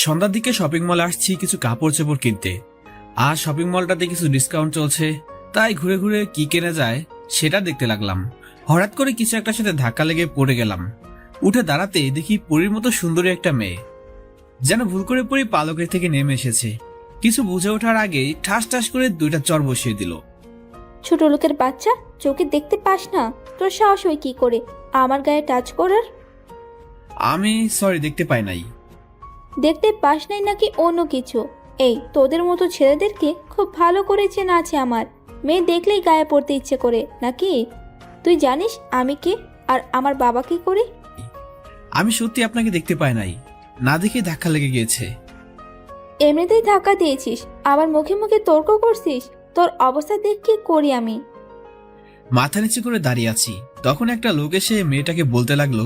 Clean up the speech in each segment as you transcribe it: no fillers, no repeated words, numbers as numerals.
সন্ধ্যার দিকে শপিং মলে আসছি কিছু কাপড় চোপড় কিনতে। আর শপিং মলটাতে কিছু ডিসকাউন্ট চলছে, তাই ঘুরে ঘুরে কি কেনা যায় সেটা দেখতে লাগলাম। হঠাৎ করে কিছু একটার সাথে ধাক্কা লেগে পড়ে গেলাম। উঠে দাঁড়াতে দেখি পরীর মতো সুন্দরী একটা মেয়ে, যেন ভুল করে পরী পালকের থেকে নেমে এসেছে। কিছু বুঝে ওঠার আগেই ঠাস ঠাস করে দুইটা চর বসিয়ে দিল। ছোট লোকের বাচ্চা, চোখে দেখতে পাস না? তোর সাহস হয় কি করে আমার গায়ে টাচ করার? আমি সরি, দেখতে পাই নাই। দেখতে পাস নাই নাকি অন্য কিছু? এই তোদের মতো ছেলেদেরকে খুব ভালো করে চেনা আছে আমার। মেয়ে দেখলেই গায়ে পড়তে ইচ্ছে করে নাকি? তুই জানিস আমি কে আর আমার বাবা কি করে? আমি সত্যি আপনাকে দেখতে পাই নাই, না দেখে ধাক্কা লেগে গিয়েছে। এমনিতেই ধাক্কা দিয়েছিস, আবার মুখে মুখে তর্ক করছিস। তোর অবস্থা দেখ কি করি আমি। মাথা নিচু করে দাঁড়িয়ে আছি, তখন একটা লোক এসে মেয়েটাকে বলতে লাগলো,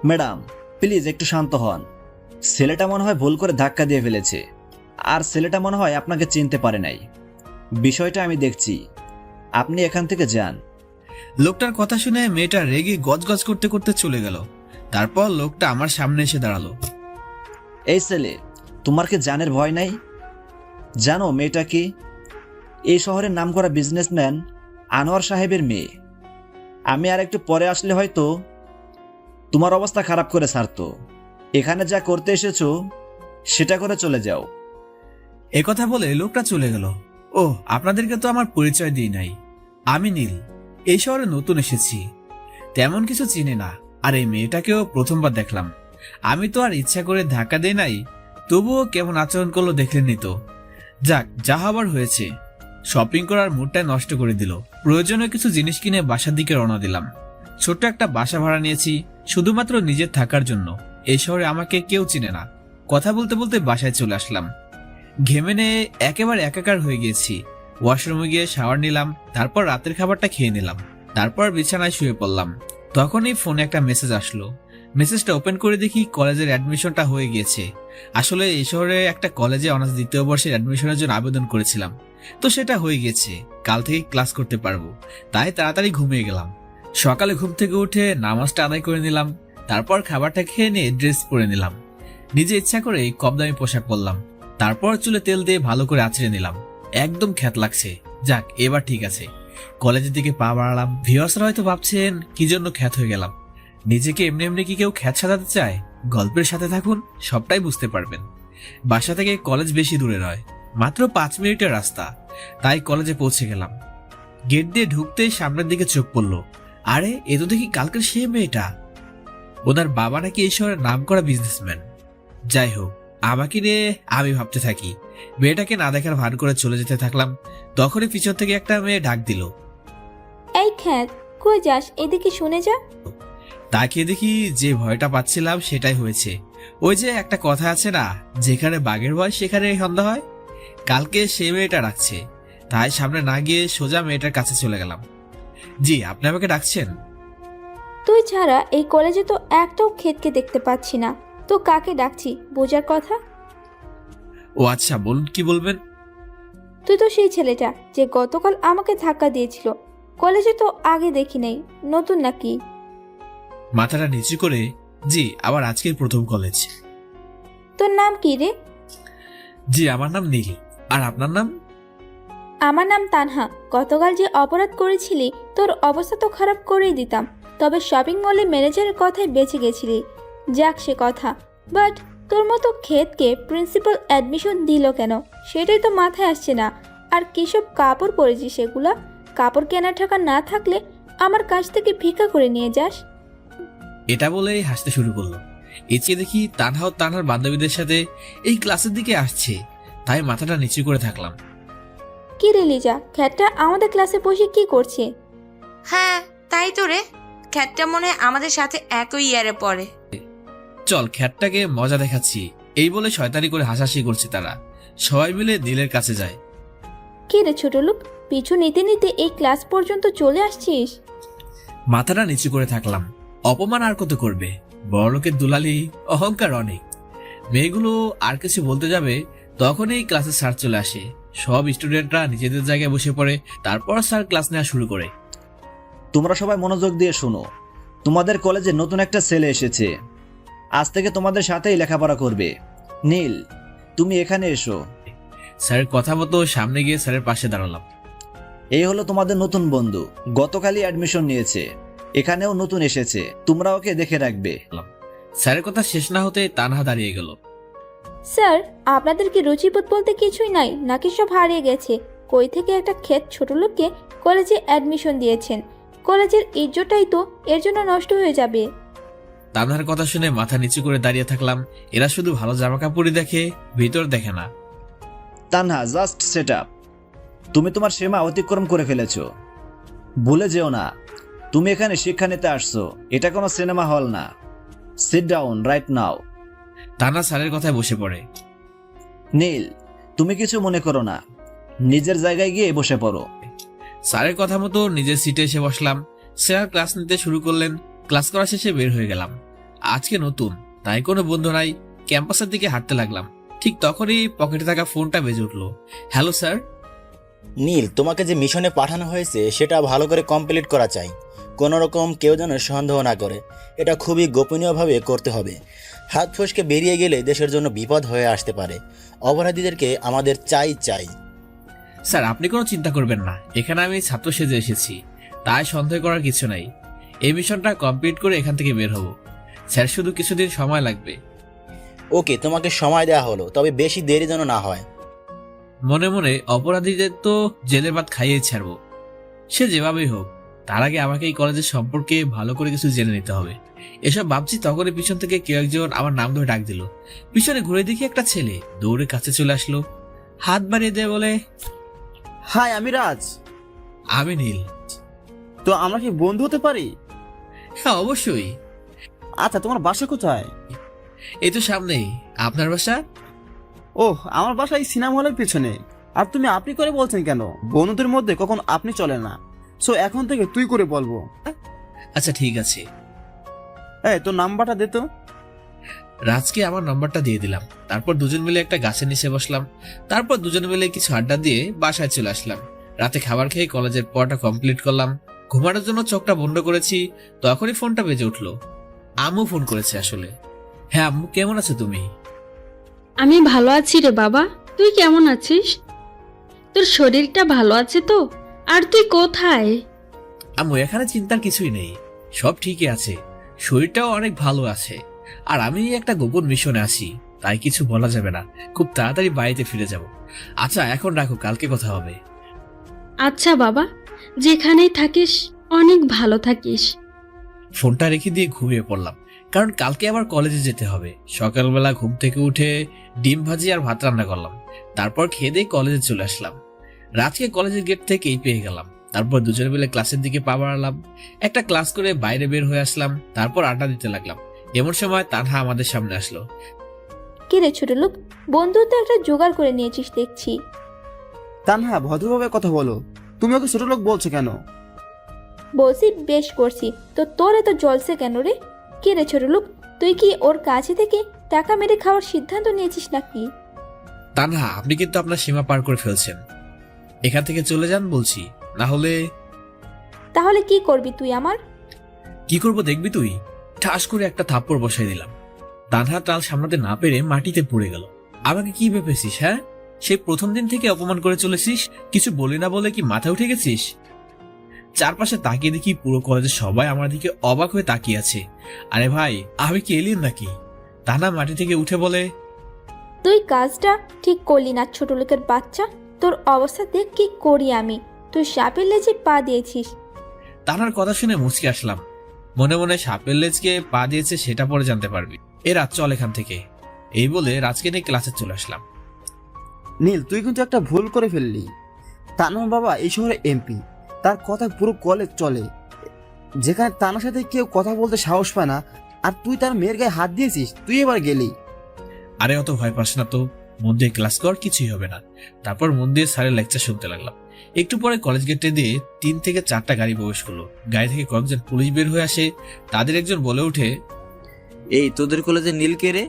ম্যাডাম প্লিজ একটু শান্ত হন। ছেলেটা মনে হয় ভুল করে ধাক্কা দিয়ে ফেলেছে, আর ছেলেটা মনে হয় আপনাকে চিনতে পারে নাই। বিষয়টা আমি দেখছি, আপনি এখান থেকে যান। লোকটার কথা শুনে মেয়েটা রেগে গজগজ করতে করতে চলে গেল। তারপর লোকটা আমার সামনে এসে দাঁড়ালো। এই ছেলে, তোমার কি জানের ভয় নাই? জানো মেয়েটা কি? এই শহরের নামকরা বিজনেসম্যান আনোয়ার সাহেবের মেয়ে। আমি আর একটু পরে আসলে হয়তো তোমার অবস্থা খারাপ করে ছাড়তো। এখানে যা করতে এসেছো সেটা করে চলে যাও। একথা বলে লোকটা চলে গেল। ও, আপনাদেরকে তো আমার পরিচয় দিই নাই। আমি নীল, এই শহরে নতুন এসেছি, তেমন কিছু চিনি না। আর এই মেয়েটাকেও প্রথমবার দেখলাম। আমি তো আর ইচ্ছা করে ধাক্কা দেই নাই, তবুও কেমন আচরণ করলো দেখলেনই তো। যাক, যা হবার হয়েছে। শপিং করার মুডটা নষ্ট করে দিল। প্রয়োজনীয় কিছু জিনিস কিনে বাসার দিকে রওনা দিলাম। ছোট্ট একটা বাসা ভাড়া নিয়েছি শুধুমাত্র নিজের থাকার জন্য। এই শহরে আমাকে কেউ চিনে না। কথা বলতে বলতে বাসায় চলে আসলাম। ঘেমে নিয়ে একেবারে একাকার হয়ে গিয়েছি। ওয়াশরুমে গিয়ে শাওয়ার নিলাম, তারপর রাতের খাবারটা খেয়ে নিলাম, তারপর বিছানায় শুয়ে পড়লাম। তখনই ফোনে একটা মেসেজ আসলো। মেসেজটা ওপেন করে দেখি কলেজের অ্যাডমিশনটা হয়ে গিয়েছে। আসলে এই শহরে একটা কলেজে অনার্স দ্বিতীয় বর্ষের অ্যাডমিশনের জন্য আবেদন করেছিলাম, তো সেটা হয়ে গেছে। কাল থেকে ক্লাস করতে পারবো, তাই তাড়াতাড়ি ঘুমিয়ে গেলাম। সকালে ঘুম থেকে উঠে নামাজটা আদায় করে নিলাম, তারপর খাবারটা খেয়ে নিয়ে ড্রেস পরে নিলাম। নিজে ইচ্ছা করে কম দামি পোশাক পরলাম, তারপর চুলে তেল দিয়ে ভালো করে আঁচড়ে নিলাম। একদম খ্যাত লাগছে। যাক, এবার ঠিক আছে। কলেজের দিকে পা বাড়ালাম। ভিউয়ার্সরা হয়তো ভাবছেন কি জন্য খ্যাত হয়ে গেলাম। নিজেকে এমনি এমনি কি কেউ খ্যাত সাজাতে চায়? গল্পের সাথে থাকুন, সবটাই বুঝতে পারবেন। বাসা থেকে কলেজ বেশি দূরে নয়, মাত্র 5 মিনিটের রাস্তা। তাই কলেজে পৌঁছে গেলাম। গেট দিয়ে ঢুকতেই সামনের দিকে চোখ পড়লো। আরে, এ তো দেখি কালকের সে মেয়েটা। ওনার বাবা নাকি এই শহরের নামকরা বিজনেসম্যান। যাই হোক, আমাকে নিয়ে আমি ভাবতে থাকি। মেয়েটাকে না দেখার ভান করে চলে যেতে থাকলাম। তখনই পিছন থেকে একটা মেয়ে ডাক দিল। এই খ্যাত, কই যাস? এদিকে শুনে যা। তাকিয়ে দেখি যে ভয়টা পাচ্ছিলাম সেটাই হয়েছে। ওই যে একটা কথা আছে না, যেখানে বাঘের ভয় সেখানে সন্ধ্যা হয়। কালকে সে মেয়েটা ডাকছে, তাই সামনে না গিয়ে সোজা মেয়েটার কাছে চলে গেলাম। জি, আপনি আমাকে ডাকছেন? তুই ছাড়া এই কলেজে তো একটাও ক্ষেতকে দেখতে পাচ্ছি না। তো কাকে ডাকছি বোঝার কথা। ও আচ্ছা, বলুন, কি বলবেন? তুই তো সেই ছেলেটা যে গতকাল আমাকে ধাক্কা দিয়েছিল। কলেজে তো আগে দেখি নাই, নতুন নাকি? মাথাটা নিচু করে, জি, আবার আজকের প্রথম কলেজ। তোর নাম কি রে? জি, আমার নাম নীল। আর আপনার নাম? আমার নাম তানহা। গতকাল যে অপরাধ করেছিলি, তোর অবস্থা তো খারাপ করেই দিতাম। তবে শপিং মলে ম্যানেজারের কথায় বেঁচে গেছিলি, যাক সে কথা। বাট তোর মতো ক্ষেতকে প্রিন্সিপাল অ্যাডমিশন দিল কেন সেটাই তো মাথায় আসছে না। আর কিসব কাপড় পরেছিস সেগুলা? কাপড় কেনার টাকা না থাকলে আমার কাছ থেকে ভিক্ষা করে নিয়ে যাস। এটা বলেই হাসতে শুরু করলো। এদিকে দেখি তানহা ও তানহার বান্ধবীদের সাথে এই ক্লাসের দিকে আসছে, তাই মাথাটা নিচু করে থাকলাম। কি রে লিজা, খ্যাতটা আমাদের ক্লাসে বসে কি করছে? হ্যাঁ, তাই তো রে। খ্যাতটা মনে হয় আমাদের সাথে একই ইয়ারে পড়ে। চল, খ্যাতটাকে মজা দেখাচ্ছি, এই বলে শয়তানি করে হাসাহাসি করছে তারা। সবাই মিলে নীলের কাছে যায়। কি রে ছোট লোক, পিছু নিতে নিতে এই ক্লাস পর্যন্ত চলে আসছিস? মাথাটা নিচু করে থাকলাম। অপমান আর কত করবে? বড়লোকের দুলালি, অহংকার অনেক। মেয়েগুলো আর কিছু বলতে যাবে, তখনই ক্লাসে স্যার চলে আসে। সব স্টুডেন্টরা নিজেদের জায়গায় বসে পড়ে, তারপর স্যার ক্লাস নেওয়া শুরু করে। তোমরা সবাই মনোযোগ দিয়ে শোনো। তোমাদের কলেজে নতুন একটা ছেলে এসেছে। আজ থেকে তোমাদের সাথেই লেখাপড়া করবে। নীল, তুমি এখানে এসো। স্যারের কথা মতো সামনে গিয়ে স্যারের পাশে দাঁড়ালাম। এই হলো তোমাদের নতুন বন্ধু, গতকালই অ্যাডমিশন নিয়েছে, এখানেও নতুন এসেছে, তোমরা ওকে দেখে রাখবে। স্যারের কথা শেষ না হতে তানহা দাঁড়িয়ে গেল। স্যার, আপনাদের কি রুচিবোধ বলতে কিছুই নাই নাকি সব হারিয়ে গেছে? কই থেকে একটা ক্ষেত ছোট লোককে কলেজে অ্যাডমিশন দিয়েছেন? কলেজের ইজ্জতটাই তো এর জন্য নষ্ট হয়ে যাবে। তানহার কথা শুনে মাথা নিচু করে দাঁড়িয়ে থাকলাম। এরা শুধু ভালো জামা কাপড়ই দেখে, ভিতর দেখে না। Tanha, just set up. তুমি তোমার সীমা অতিক্রম করে ফেলেছো। ভুলে যেও না, তুমি এখানে শিক্ষা নিতে আসছো, এটা কোনো সিনেমা হল না। Sit down right now. Tanha স্যারের কথায় বসে পড়ে। নীল, তুমি কিছু মনে করো না, নিজের জায়গায় গিয়ে বসে পড়ো। স্যারের কথা মতো নিজের সিটে এসে বসলাম। স্যার ক্লাস নিতে শুরু করলেন। ক্লাস করা শেষে বের হয়ে গেলাম। আজকে নতুন, তাই কোনো বন্ধু নাই। ক্যাম্পাসের দিকে হাঁটতে লাগলাম। ঠিক তখনই পকেটে থাকা ফোনটা বেজে উঠলো। Hello sir. নীল, তোমাকে যে মিশনে পাঠানো হয়েছে সেটা ভালো করে কমপ্লিট করা চাই। কোনো রকম কেউ যেন সন্দেহ না করে। এটা খুবই গোপনীয়ভাবে করতে হবে। হাত ফসকে বেরিয়ে গেলে দেশের জন্য বিপদ হয়ে আসতে পারে। অপরাধীদেরকে আমাদের চাই। স্যার আপনি কোনো চিন্তা করবেন না, এখানে আমি ছাত্র সেজে এসেছি, তাই সন্দেহ করার কিছু নাই। এই মিশনটা কমপ্লিট করে এখান থেকে বের হব। স্যার শুধু কিছুদিন সময় লাগবে। ওকে, তোমাকে সময় দেওয়া হলো, তবে বেশি দেরি যেন না হয়। মনে মনে অপরাধীদের তো জেলের ভাত খাইয়ে ছাড়বো, সে যেভাবেই হোক। তার আগে আমাকে এই কলেজের সম্পর্কে ভালো করে কিছু জেনে নিতে হবে। এসব ভাবছি তখনই পিছন থেকে কেউ একজন আমার নাম ধরে ডাক দিল। পিছনে ঘুরে দেখি একটা ছেলে দৌড়ে কাছে চলে আসলো, হাত বাড়িয়ে দেয় বলে, হাই, আমি রাজ। আমি নীল। তো আমরা কি বন্ধু হতে পারি? হ্যাঁ অবশ্যই। আচ্ছা, তোমার বাসা কোথায়? এই তো সামনেই। আপনার বাসা? ওহ, আমার বাসা এই সিনেমা হলের পিছনে। আর তুমি আপনি করে বলছেন কেন? বন্ধুদের মধ্যে কখন আপনি চলে না, সো এখন থেকে তুই করে বলবো। আচ্ছা ঠিক আছে। এই, তোর নাম্বারটা দে তো। রাজকে আমার নম্বরটা দিয়ে দিলাম। তারপর দুজন মিলে একটা গাছের নিচে বসলাম। তারপর দুজন মিলে কিছু আড্ডা দিয়ে বাসায় চলে আসলাম। রাতে খাবার খেয়ে কলেজের পড়াটা কমপ্লিট করলাম। ঘুমানোর জন্য চোখটা বন্ধ করেছি, তখনই ফোনটা বেজে উঠলো। আম্মু ফোন করেছে আসলে। হ্যাঁ আম্মু, কেমন আছো তুমি? আমি ভালো আছি রে বাবা, তুই কেমন আছিস? তোর শরীরটা ভালো আছে তো? আর তুই কোথায়? আম্মু এখানে চিন্তার কিছুই নেই, সব ঠিকই আছে। শরীরটাও অনেক ভালো আছে। আর আমি একটা গোপন মিশনে আছি, তাই কিছু বলা যাবে না। খুব তাড়াতাড়ি বাড়িতে ফিরে যাব। আচ্ছা এখন রাখো, কালকে কথা হবে। আচ্ছা বাবা, যেখানেই থাকিস অনেক ভালো থাকিস। ফোনটা রেখে দিয়ে ঘুমিয়ে পড়লাম, কারণ কালকে আবার কলেজে যেতে হবে। সকালবেলা ঘুম থেকে উঠে ডিম ভাজি আর ভাত রান্না করলাম। তারপর খেয়ে দিয়ে কলেজে চলে আসলাম। রাতকে কলেজের গেট থেকেই পেয়ে গেলাম। তারপর দুজনে মিলে ক্লাসের দিকে পা বাড়ালাম। একটা ক্লাস করে বাইরে বের হয়ে আসলাম। তারপর আড্ডা দিতে লাগলাম। এমন সময় তানহা আমাদের সামনে আসলো। কি রে ছোট লোক, বন্ধু তো একটা জোগাড় করে নিয়েছিস দেখছি। তানহা, ভদ্রভাবে কথা বলো। তুমি ওকে ছোট লোক বলছো কেন? বলছি বেশ করছি, তো তোর এত জলসে কেন রে? কি রে ছোট লোক, তুই কি ওর কাছে থেকে টাকা মেরে খাওয়ার সিদ্ধান্ত নিয়েছিস নাকি? তানহা আপনি কিন্তু আপনার সীমা পার করে ফেলছেন। এখান থেকে চলে যান বলছি, না হলে। তাহলে কি করবি তুই আমার? কি করব দেখবি তুই। ঠাস করে একটা থাপ্পড় বসাই দিলাম। তানহা টাল সামলাতে না পেরে মাটিতে পড়ে গেল। আমাকে কি ভেবেছিস? হ্যাঁ, সেই প্রথম দিন থেকে অপমান করে চলেছিস, কিছু বলি না বলে কি মাথা উঠে গেছিস? চারপাশে তাকিয়ে দেখি পুরো কলেজের সবাই আমার দিকে অবাক হয়ে তাকিয়ে আছে। আরে ভাই, আমি কি এলিয়েন নাকি? তানহা মাটি থেকে উঠে বলে, তুই কাজটা ঠিক করলি না ছোট লোকের বাচ্চা। তোর অবস্থা দেখ কি করি আমি। তুই সাপের লেজে পা দিয়েছিস। তানহার কথা শুনে মুচকে আসলাম। মনে মনে সাপের লেজকে পা দিয়েছে সেটা পরে জানতে পারবি। রাত চল এখান থেকে। এই বলে রাজকে নিয়ে ক্লাসে চলে আসলাম। নীল, তুই কিন্তু একটা ভুল করে ফেললি। তানহার বাবা এই শহরে এমপি, তার কথা পুরো কলেজ চলে। যেখানে তানার সাথে কেউ কথা বলতে সাহস পায় না, আর তুই তার মেয়ের গায়ে হাত দিয়েছিস, তুই এবার গেলি। আরে অত ভয় পাস না তো, মন দিয়ে ক্লাস কর, কিছুই হবে না। তারপর মন দিয়ে স্যারের লেকচার শুনতে লাগলাম। একটু পরে কলেজ গেটে দিয়ে 3 থেকে 4টা গাড়ি প্রবেশ করলো। গাড়ি থেকে কয়েকজন পুলিশ বের হয়ে আসে। তাদের একজন বলে ওঠে, এই তোদের কলেজে নীল কে রে?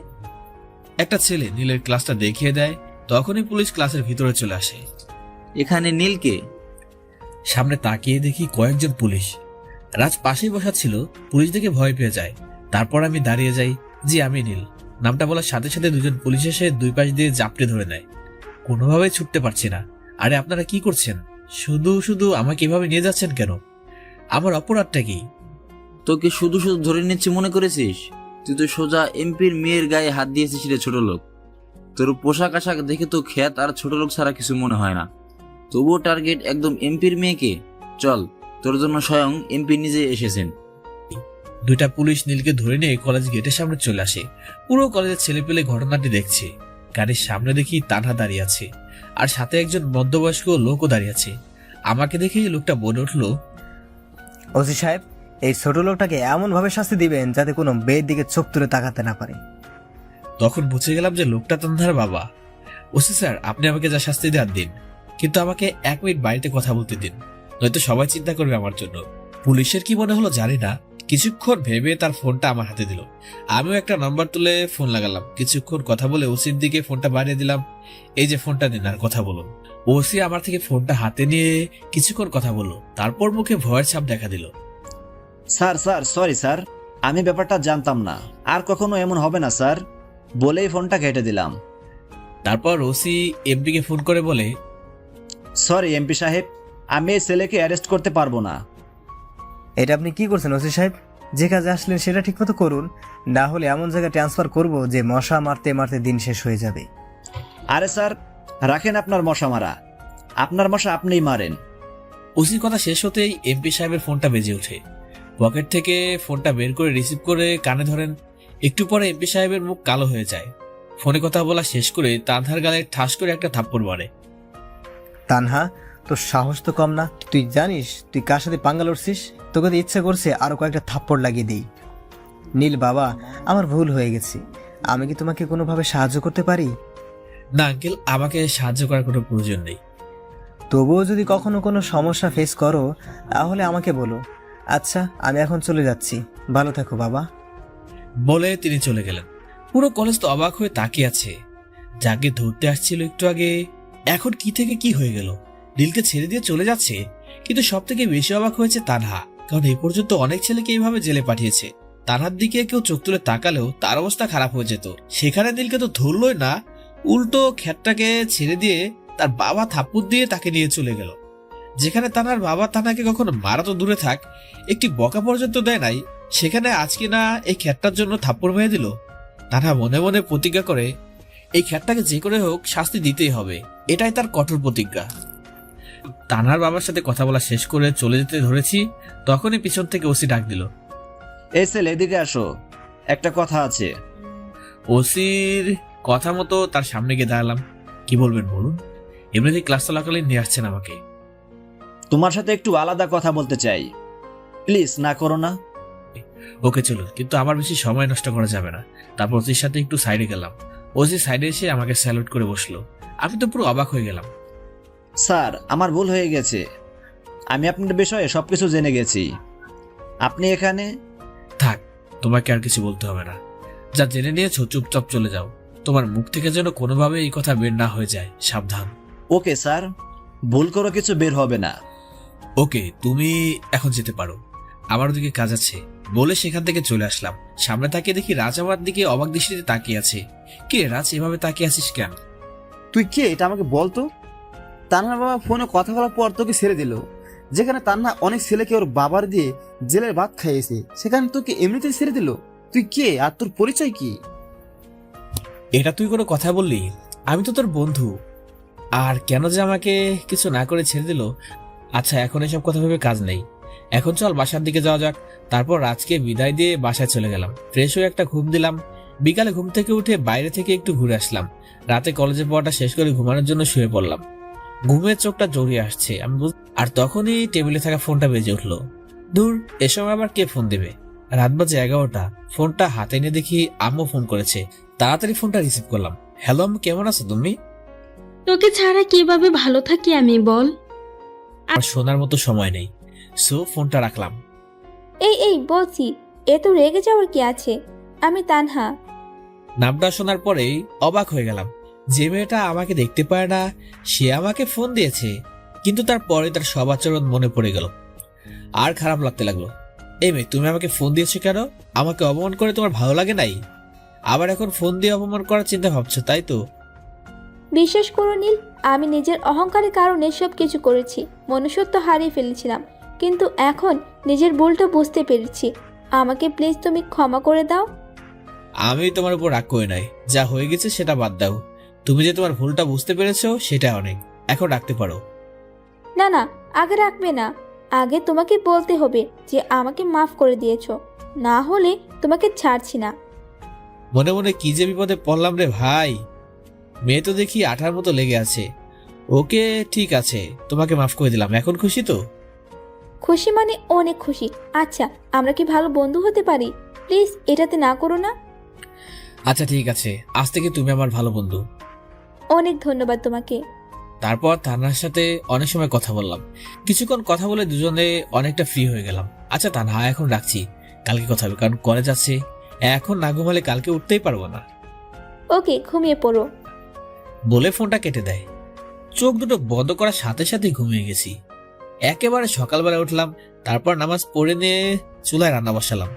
একটা ছেলে নীলের ক্লাসটা দেখিয়ে দেয়। তখনই পুলিশ ক্লাসের ভিতরে চলে আসে। এখানে নীল কে? সামনে তাকিয়ে দেখি কয়েকজন পুলিশ। রাজ পাশেই বসা ছিল। পুলিশ দেখে ভয় পেয়ে যায়। তারপর আমি দাঁড়িয়ে যাই। জি আমি নীল। নামটা বলার সাথে সাথে দুজন পুলিশ এসে দুই পাশ দিয়ে জাপটে ধরে নেয়। কোনোভাবেই ছুটতে পারছি না। আরে আপনারা কি করছেন? শুধু শুধু আমাকে এভাবে নিয়ে যাচ্ছেন কেন? আমার অপরাধটা কি? তোকে শুধু শুধু ধরে নিচ্ছি মনে করেছিস? তুই তো সোজা এমপির মেয়ের গায়ে হাত দিয়েছিস রে ছোট লোক। তোর পোশাক আশাক দেখে তো খ্যাত আর ছোট লোক ছাড়া কিছু মনে হয় না। তবুও টার্গেট একদম এমপির মেয়েকে। চল, তোর জন্য স্বয়ং এমপি নিজে এসেছেন। দুইটা পুলিশ নীলকে ধরে নিয়ে কলেজ গেটের সামনে চলে আসে। পুরো কলেজের ছেলেপেলে ঘটনাটি দেখছে। গাড়ির সামনে দেখি তানহা দাঁড়িয়ে আছে, আর সাথে একজন মধ্যবয়স্ক লোকও দাঁড়িয়ে আছে। আমাকে দেখেই লোকটা বলে উঠলো, ওসি সাহেব, এই ছোট লোকটাকে এমনভাবে শাস্তি দিবেন যাতে কোনো মেয়ের দিকে চোখ তুলে তাকাতে না পারে। তখন বুঝে গেলাম যে লোকটা তানহার বাবা। ওসি স্যার, আপনি আমাকে যা শাস্তি দেন দিন, কিন্তু আমাকে 1 মিনিট বাড়িতে কথা বলতে দিন, নয়তো সবাই চিন্তা করবে আমার জন্য। পুলিশের কি মনে হলো জানি না, কিছুক্ষণ ভেবে তার ফোনটা আমার হাতে দিল। আমিও একটা নাম্বার তুলে ফোন লাগালাম। কিছুক্ষণ কথা বলে ওসির দিকে ফোনটা বাড়িয়ে দিলাম। এই যে ফোনটা দিন আর কথা বলুন। ওসি আমার থেকে ফোনটা হাতে নিয়ে কিছুক্ষণ কথা বললো, তারপর মুখে ভয়ের ছাপ দেখা দিল। স্যার স্যার সরি স্যার, আমি ব্যাপারটা জানতাম না, আর কখনো এমন হবে না স্যার, বলেই ফোনটা কেটে দিলাম। তারপর ওসি এমপিকে ফোন করে বলে, সরি এমপি সাহেব, আমি এই ছেলেকে অ্যারেস্ট করতে পারবো না। এটা আপনি কি করছেন ওসি সাহেব? যে কাজে আসলেন সেটা ঠিকমতো করুন, না হলে এমন জায়গায় ট্রান্সফার করব যে মশা মারতে মারতে দিন শেষ হয়ে যাবে। আরে স্যার, রাখেন আপনার মশা মারা, আপনার মশা আপনিই মারেন। ওসির কথা শেষ হতেই এমপি সাহেবের ফোনটা বেজে ওঠে। পকেট থেকে ফোনটা বের করে রিসিভ করে কানে ধরেন। একটু পরে এমপি সাহেবের মুখ কালো হয়ে যায়। ফোনে কথা বলা শেষ করে তানহার গালে ঠাস করে একটা থাপ্পড় মারে। তানহা, তোর সাহস তো কম না। তুই জানিস তুই কার সাথে পাঙ্গা লড়ছিস? তোকে তো ইচ্ছে করছে আরো কয়েকটা থাপ্পড় লাগিয়ে দিই। নীল বাবা, আমার ভুল হয়ে গেছে। আমি কি তোমাকে কোনোভাবে সাহায্য করতে পারি? না আঙ্কেল, আমাকে সাহায্য করার কোনো প্রয়োজন নেই। তবুও যদি কখনো কোনো সমস্যা ফেস করো তাহলে আমাকে বলো। আচ্ছা, আমি এখন চলে যাচ্ছি। ভালো থাকো বাবা। বলে তিনি চলে গেলেন। পুরো কলেজ তো অবাক হয়ে তাকিয়ে আছে। যাকে ধরতে আসছিল একটু আগে, এখন কি থেকে কি হয়ে গেল? নীলকে ছেড়ে দিয়ে চলে যাচ্ছে। কিন্তু সব থেকে বেশি অবাক হয়েছে তানহা, কারণ এই পর্যন্ত অনেক ছেলেকে এইভাবে জেলে পাঠিয়েছে। তানহার দিকে কেউ চোখ তুলে তাকালেও তার অবস্থা খারাপ হয়ে যেত। সেখানে নীলকে তো ধরলই না, উল্টো খ্যাতটাকে ছেড়ে দিয়ে তার বাবা থাপ্পড় দিয়ে তাকে নিয়ে চলে গেল। যেখানে তানহার বাবা তানহাকে কখনো মারা তো দূরে থাক, একটি বকা পর্যন্ত দেয় নাই, সেখানে আজকে না এই খ্যাতটার জন্য থাপ্পড় মেরে দিল। তানহা মনে মনে প্রতিজ্ঞা করে এই খ্যাতটাকে যে করে হোক শাস্তি দিতেই হবে। এটাই তার কঠোর প্রতিজ্ঞা। তানহার বাবার সাথে কথা বলা শেষ করে চলে যেতে ধরেছি, তখনই পিছন থেকে ওসি ডাক দিল, এই ছেলে এদিকে আসো, একটা কথা আছে। ওসির কথা মতো তার সামনে গিয়ে দাঁড়ালাম। কি বলবেন বলুন? এমনিতেই ক্লাস চলাকালীন নিয়ে আসছেন আমাকে। তোমার সাথে একটু আলাদা কথা বলতে চাই, প্লিজ না করো না। ওকে চলুন, কিন্তু আমার বেশি সময় নষ্ট করা যাবে না। তারপর ওসির সাথে একটু সাইডে গেলাম। ওসি সাইডে এসে আমাকে স্যালুট করে বসলো। আমি তো পুরো অবাক হয়ে গেলাম। স্যার, আমার ভুল হয়ে গেছে, আমি আপনার বিষয়ে সবকিছু জেনে গেছি। আপনি এখানে থাক, তোমাকে আর কিছু বলতে হবে না। যা জেনে নিয়েছো চুপচাপ চলে যাও। তোমার মুখ থেকে যেন কোনোভাবে এই কথা বের না হয়ে যায়, সাবধান। ওকে স্যার, ভুল করে কিছু বের হবে না। ওকে, তুমি এখন যেতে পারো, আমার ওদিকে কাজ আছে বলে সেখান থেকে চলে আসলাম। সামনে তাকিয়ে দেখি রাজ আমার দিকে অবাক দৃষ্টিতে তাকিয়ে আছে। কে রাজ, এভাবে তাকিয়ে আছিস কেন? তুই কে এটা আমাকে বলতো? তান্নার বাবা ফোনে কথা বলার পর তোকে ছেড়ে দিল। যেখানে তান্না অনেক ছেলেকে ওর বাবার দিয়ে জেলের ভাত খাইয়েছে, সেখানে তোকে এমনিতেই ছেড়ে দিল। তুই কে আর তোর পরিচয় কি? এটা তুই কোনো কথা বললি? আমি তো তোর বন্ধু। আর কেন যে আমাকে কিছু না করে ছেড়ে দিল? আচ্ছা, এখন এসব কথা ভেবে কাজ নেই। এখন চল বাসার দিকে যাওয়া যাক। তারপর রাজকে বিদায় দিয়ে বাসায় চলে গেলাম। ফ্রেশ হয়ে একটা ঘুম দিলাম। বিকালে ঘুম থেকে উঠে বাইরে থেকে একটু ঘুরে আসলাম। রাতে কলেজে পড়াটা শেষ করে ঘুমানোর জন্য শুয়ে পড়লাম। ঘুমের চোখটা জড়িয়ে আসছে আর তখনই টেবিলে থাকা ফোনটা বেজে উঠলো। দূর, এ সময় আবার কে ফোন দেবে? রাত বাজে 11টা। ফোনটা হাতে নিয়ে দেখি আম্মু ফোন করেছে। তাড়াতাড়ি ফোনটা রিসিভ করলাম। হ্যালো আম্মু, কেমন আছো তুমি? তোকে ছাড়া কিভাবে ভালো থাকি আমি বল? আর শোনার মতো সময় নেই, সো ফোনটা রাখলাম। এই বলছি, এ তো রেগে যাওয়ার কি আছে? আমি তানহা। নামটা শোনার পরেই অবাক হয়ে গেলাম। যে মেয়েটা আমাকে দেখতে পায় না, সে আমাকে ফোন দিয়েছে। কিন্তু তারপরে তার সব আচরণ মনে পড়ে গেল, আর খারাপ লাগতে লাগলো। এই মেয়ে, তুমি আমাকে ফোন দিয়েছো কেন? আমাকে অপমান করে তোমার ভালো লাগে নাই? আবার এখন ফোন দিয়ে অপমান করার চিন্তা ভাবছো, তাই তো? বিশ্বাস করো নীল, আমি নিজের অহংকারের কারণে সব কিছু করেছি, মনুষ্যত্ব হারিয়ে ফেলেছিলাম, কিন্তু এখন নিজের ভুলটা বুঝতে পেরেছি। আমাকে প্লিজ তুমি ক্ষমা করে দাও। আমি তোমার উপর রাগ করি নাই, যা হয়ে গেছে সেটা বাদ দাও। তুমি যে তোমার ভুলটা বুঝতে পেরেছো সেটা অনেক, এখন রাখতে পারো। না না, আগে রাখবে না, আগে তোমাকে বলতে হবে যে আমাকে মাফ করে দিয়েছো, না হলে তোমাকে ছাড়ছি না। মনে মনে কি যে বিপদে পড়লাম রে ভাই। মেয়ে তো দেখি আঠার মতো লেগে আছে। ওকে ঠিক আছে, তোমাকে মাফ করে দিলাম, এখন খুশি তো? খুশি মানে অনেক খুশি। আচ্ছা, আমরা কি ভালো বন্ধু হতে পারি? প্লিজ এটাতে না করো না। আচ্ছা ঠিক আছে, আজ থেকে তুমি আমার ভালো বন্ধু। অনেক ধন্যবাদ তোমাকে। তারপর তানহার সাথে অনেক সময় কথা বললাম। কিছুক্ষণ কথা বলে দুজনে অনেকটা ফ্রি হয়ে গেলাম। আচ্ছা তানহা, এখন রাখছি, কালকে কথা হবে, কারণ কলেজ আছে। এখন না ঘুমালে কালকে উঠতেই পারবো না। ওকে, ঘুমিয়ে পড়ো। বলে ফোনটা কেটে দেয়। চোখ দুটো বন্ধ করার সাথে সাথে ঘুমিয়ে গেছি। একেবারে সকালবেলা উঠলাম, তারপর নামাজ পড়ে নিয়ে চুলায় রান্না বসালাম।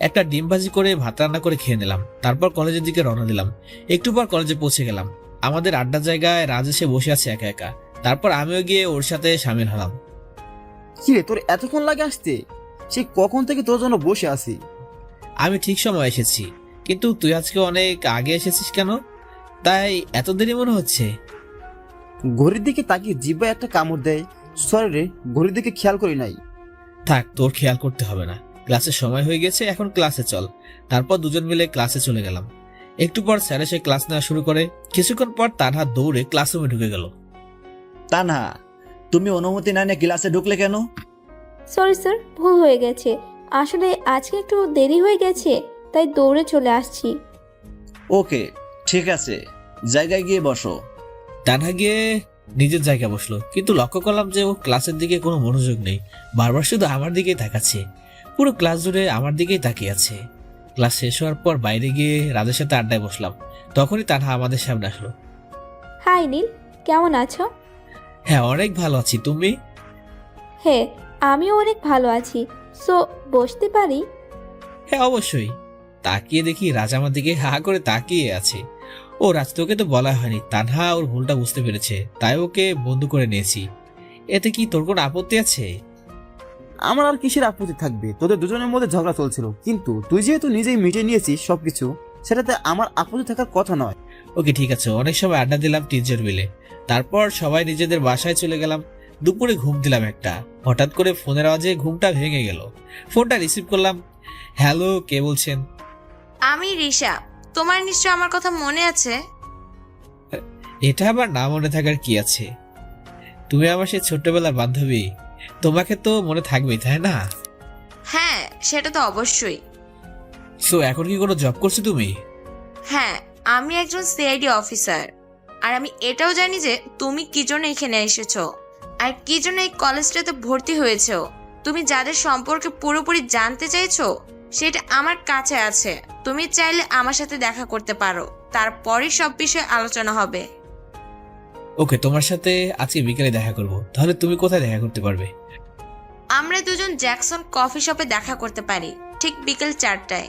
একটা ডিম ভাজি করে ভাত রান্না করে খেয়ে নিলাম। তারপর কলেজের দিকে রওনা দিলাম। একটু পর কলেজে পৌঁছে গেলাম। আমাদের আড্ডা জায়গায় রাজ এসে বসে আছে একা একা। তারপর আমিও গিয়ে ওর সাথে সামিল হলাম। কি রে, তোর এতক্ষণ লাগে আসতে? সে কখন থেকে তোর জন্য বসে আছি। আমি ঠিক সময় এসেছি, কিন্তু তুই আজকে অনেক আগে এসেছিস কেন? তাই এত দেরি মনে হচ্ছে? ঘড়ির দিকে তাকিয়ে জিব্বায় একটা কামড় দেয়। সরি রে, ঘড়ির দিকে খেয়াল করি নাই। থাক, তোর খেয়াল করতে হবে না। ক্লাসের সময় হয়ে গেছে, এখন ক্লাসে চল। তারপর দুজন মিলে ক্লাসে চলে গেলাম। একটু পর স্যার এসে ক্লাস নেওয়া শুরু করে। কিছুক্ষণ পর তানহা দৌড়ে ক্লাসরুমে ঢুকে গেল। তানহা, তুমি অনুমতি না নিয়ে ক্লাসে ঢুকলে কেন? সরি স্যার, ভুল হয়ে গেছে। আসলে আজকে একটু দেরি হয়ে গেছে, তাই দৌড়ে চলে আসছি। ওকে ঠিক আছে, জায়গায় গিয়ে বসো। তানহা গিয়ে নিজের জায়গায় বসলো, কিন্তু লক্ষ্য করলাম যে ও ক্লাসের দিকে কোনো মনোযোগ নেই। বারবার শুধু আমার দিকেই তাকাচ্ছে। পুরো ক্লাস জুড়ে আমার দিকেই তাকিয়ে আছে। ক্লাস শেষ হওয়ার পর বাইরে গিয়ে রাজের সাথে আড্ডায় বসলাম। তখনই তানহা আমাদের সামনে আসলো। হাই নীল, কেমন আছো? হ্যাঁ, অনেক ভালো আছি, তুমি? হ্যাঁ, আমিও অনেক ভালো আছি। সো বসতে পারি? হ্যাঁ অবশ্যই। তাকিয়ে দেখি রাজ আমার দিকে হা করে তাকিয়ে আছে। ও রাজ, তোকে তো বলা হয়নি, তানহা ওর ভুলটা বুঝতে পেরেছে, তাই ওকে বন্ধু করে নিয়েছি। এতে কি তোর কোনো আপত্তি আছে? আমার আর কিসের আপত্তি থাকবে? তোদের দুজনের মধ্যে ঝগড়া চলছিল, কিন্তু তুই যেহেতু নিজেই মিটে নিয়েছিস সবকিছু, সেটাতে আমার আপত্তি থাকার কথা নয়। ওকে ঠিক আছে, অনেক সময় আড্ডা দিলাম টিচার মিলে। তারপর সবাই নিজেদের বাসায় চলে গেলাম। দুপুরে ঘুম দিলাম একটা। হঠাৎ করে ফোনের আওয়াজে ঘুমটা ভেঙে গেল। ফোনটা রিসিভ করলাম। হ্যালো, কে বলছেন? আমি রিশা। তোমার নিশ্চয় আমার কথা মনে আছে। এটা আবার না মনে থাকার কি আছে? তুমি আমার সেই ছোট্টবেলার বান্ধবী, তোমাকে তো মনে থাকবেই, তাই না? হ্যাঁ, সেটা তো অবশ্যই। সো এখন কি কোনো জব করছো তুমি? হ্যাঁ, আমি একজন সিআইডি অফিসার। আর আমি এটাও জানি যে তুমি কি জন্য এখানে এসেছো আর কি জন্য এই কলেজটাতে ভর্তি হয়েছো। তুমি যাদের সম্পর্কে পুরোপুরি জানতে চাইছো সেটা আমার কাছে আছে। তুমি চাইলে আমার সাথে দেখা করতে পারো, তারপরে সব বিষয়ে আলোচনা হবে। ওকে, তোমার সাথে আজকে বিকেলে দেখা করব। তাহলে তুমি কোথায় দেখা করতে পারবে? আমরা দুজন জ্যাকসন কফি শপে দেখা করতে পারি, ঠিক বিকেল 4টায়।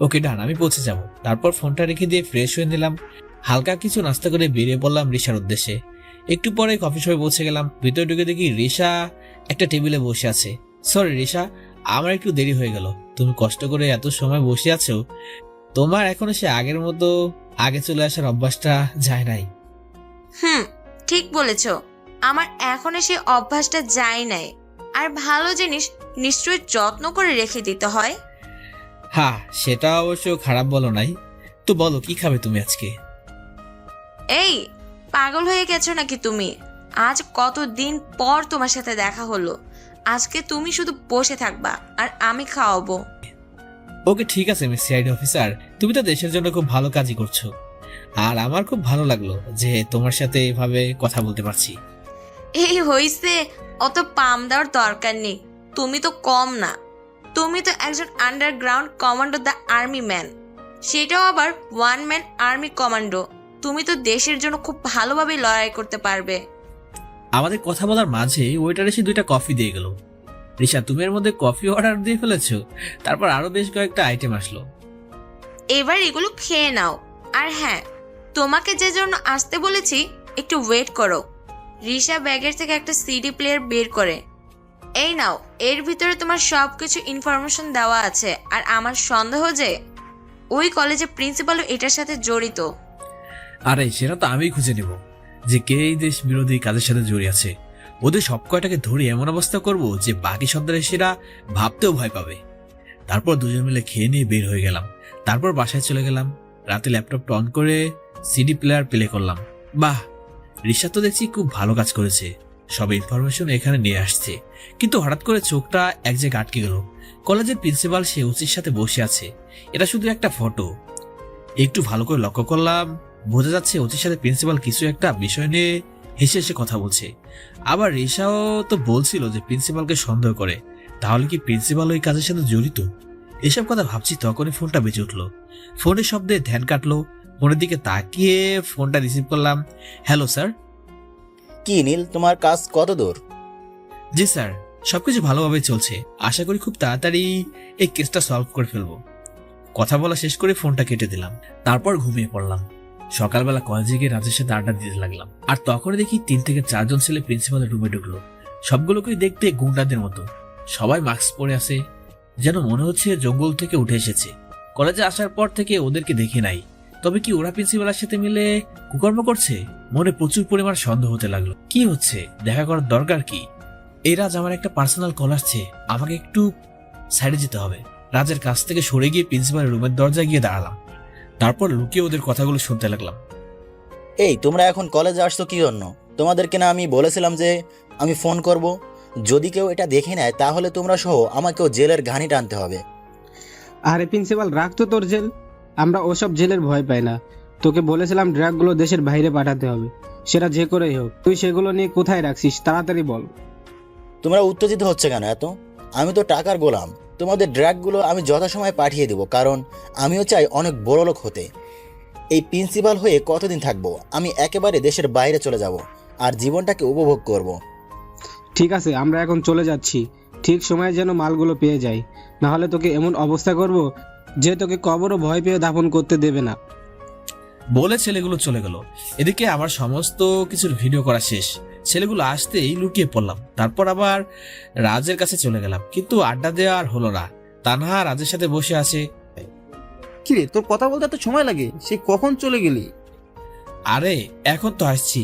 ওকে ডান, আমি পৌঁছে যাব। তারপর ফোনটা রেখে দিয়ে ফ্রেশ হয়ে নিলাম। হালকা কিছু নাস্তা করে বেরিয়ে পড়লাম রিশার উদ্দেশ্যে। একটু পরে কফি শপে পৌঁছে গেলাম। ভিতরে ঢুকে দেখি রিশা একটা টেবিলে বসে আছে। সরি রিশা, আমার একটু দেরি হয়ে গেল। তুমি কষ্ট করে এত সময় বসে আছো, তোমার এখনো সে আগের মতো আগে চলে আসার অভ্যাসটা যায় নাই। ঠিক বলেছো, আমার এখনো সেই অভ্যাসটা যায় নাই। আর ভালো জিনিস নিশ্চয়ই যত্ন করে রেখে দিতে হয়। হ্যাঁ, সেটা অবশ্য খারাপ বলো নাই। তো বলো, কি খাবে তুমি আজকে? এই, পাগল হয়ে গেছো নাকি তুমি? আজ কতদিন পর তোমার সাথে দেখা হলো। আজকে তুমি শুধু বসে থাকবা আর আমি খাওয়াবো। ওকে ঠিক আছে মিস সিআইডি অফিসার, তুমি তো দেশের জন্য খুব ভালো কাজই করছো। আর আমার খুব ভালো লাগলো যে তোমার সাথে এভাবে কথা বলতে পারছি। এই হইছে, অত পাম দেওয়ার দরকার নেই। তুমি তো কম না, তুমি তো একজন underground commando the army man, সেটাও আবার ওয়ান ম্যান আর্মি কমান্ডো। তুমি তো দেশের জন্য খুব ভালোভাবে লড়াই করতে পারবে। আমাদের কথা বলার মাঝে ওয়েটার এসে 2টা কফি দিয়ে গেল। রিশা, তুমি এর মধ্যে কফি অর্ডার দিয়ে ফেলেছো? তারপর আরো বেশ কয়েকটা আইটেম আসলো। এবার এগুলো খেয়ে নাও। আর হ্যাঁ, তোমাকে যে জন্য আসতে বলেছি একটু ওয়েট করো। রিশা ব্যাগের থেকে একটা সিডি প্লেয়ার বের করে, এই নাও, এর ভিতরে তোমার সবকিছু ইনফরমেশন দেওয়া আছে। আর আমার সন্দেহ যে ওই কলেজের প্রিন্সিপালও এটার সাথে জড়িত। আরে সেটা তো আমিই খুঁজে নেব যে কে এই দেশ বিরোধী কাজের সাথে জড়িয়ে আছে। ওদের সব কয়টাকে ধরে এমন অবস্থা করব যে বাকি সন্ত্রাসীরা ভাবতেও ভয় পাবে। তারপর দুজন মিলে খেয়ে নিয়ে বের হয়ে গেলাম। তারপর বাসায় চলে গেলাম। রাতে ল্যাপটপটা অন করে সিডি প্লেয়ার প্লে করলাম। বাহ, রিশা তো দেখছি খুব ভালো কাজ করেছে, সব ইনফরমেশন এখানে নিয়ে আসছে। কিন্তু হঠাৎ করে চোখটা এক জায়গায় আটকে গেল। কলেজের প্রিন্সিপাল সে ওসির সাথে বসে আছে। এটা শুধু একটা ফটো। একটু ভালো করে লক্ষ্য করলাম, বোঝা যাচ্ছে ওসির সাথে প্রিন্সিপাল কিছু একটা বিষয় নিয়ে হেসে হেসে কথা বলছে। আবার রিশাও তো বলছিল যে প্রিন্সিপালকে সন্দেহ করে। তাহলে কি প্রিন্সিপাল ওই কাজের সাথে জড়িত? এসব কথা ভাবছি তখনই ফোনটা বেজে উঠলো। ফোনের শব্দে ধ্যান কাটলো। ফোনের দিকে তাকিয়ে ফোনটা রিসিভ করলাম। Hello sir. কি নীল, তোমার কাজ কত দূর? জি স্যার, সবকিছু ভালোভাবে চলছে। আশা করি খুব তাড়াতাড়ি এই কেসটা সলভ করে ফেলবো। কথা বলা শেষ করে ফোনটা কেটে দিলাম। তারপর ঘুমিয়ে পড়লাম। সকালবেলা কলেজে গিয়ে রাজের সাথে আড্ডা দিতে লাগলাম। আর তখন দেখি 3 থেকে 4 জন ছেলে প্রিন্সিপালের রুমে ঢুকলো। সবগুলোকেই দেখতে গুন্ডাদের মতো। সবাই মাস্ক পরে আছে, যেন মনে হচ্ছে জঙ্গল থেকে উঠে এসেছে। কলেজে আসার পর থেকে ওদেরকে দেখি নাই। তবে কি ওরা প্রিন্সিপালের সাথে মিলে কুকর্ম করছে? মনে প্রচুর পরিমাণ সন্দেহ হতে লাগলো। কি হচ্ছে? দেখা করার দরকার কি? এই রাজ, আমার একটা পার্সোনাল কল আসছে, আমাকে একটু সাইডে যেতে হবে। রাজের কাছ থেকে সরে গিয়ে প্রিন্সিপালের রুমের দরজায় গিয়ে দাঁড়ালাম। তারপর লুকিয়ে ওদের কথাগুলো শুনতে লাগলাম। এই, তোমরা এখন কলেজে আসছো কি জন্য? তোমাদেরকে না আমি বলেছিলাম যে আমি ফোন করব? যদি কেউ এটা দেখে নেয় তাহলে তোমরা সহ আমাকেও জেলের ঘানি টানতে হবে। আরে প্রিন্সিপাল, রাখতো তোর জেল। আমরা ওসব জেলের ভয় পাই না। তোকে বলেছিলাম ড্রাগগুলো দেশের বাইরে পাঠাতে হবে, সেটা যে করেই হোক। তুই সেগুলো নিয়ে কোথায় রাখছিস তাড়াতাড়ি বল। তোমরা উত্তেজিত হচ্ছে কেন এত? আমি তো টাকার গোলাম। তোমাদের ড্রাগগুলো আমি যথাসময়ে পাঠিয়ে দেব, কারণ আমিও চাই অনেক বড় লোক হতে। এই প্রিন্সিপাল হয়ে কতদিন থাকবো? আমি একেবারে দেশের বাইরে চলে যাব আর জীবনটাকে উপভোগ করব। ঠিক আছে, আমরা এখন চলে যাচ্ছি। ঠিক সময়ে যেন মালগুলো পেয়ে যাই, নাহলে তোকে এমন অবস্থা করব যে তোকে কবরও ভয় পেয়ে দাফন করতে দেবে না। বলে ছেলেগুলো চলে গেল। এদিকে আমার সমস্ত কিছুর ভিডিও করা শেষ। ছেলেগুলো আসতেই লুকিয়ে পড়লাম। তারপর আবার রাজের কাছে চলে গেলাম, কিন্তু আড্ডা দেওয়া আর হলো না। তানহা রাজের সাথে বসে আছে। কিরে, তোর কথা বলতে এত সময় লাগে? সে কখন চলে গেলি? আরে এখন তো আসছি,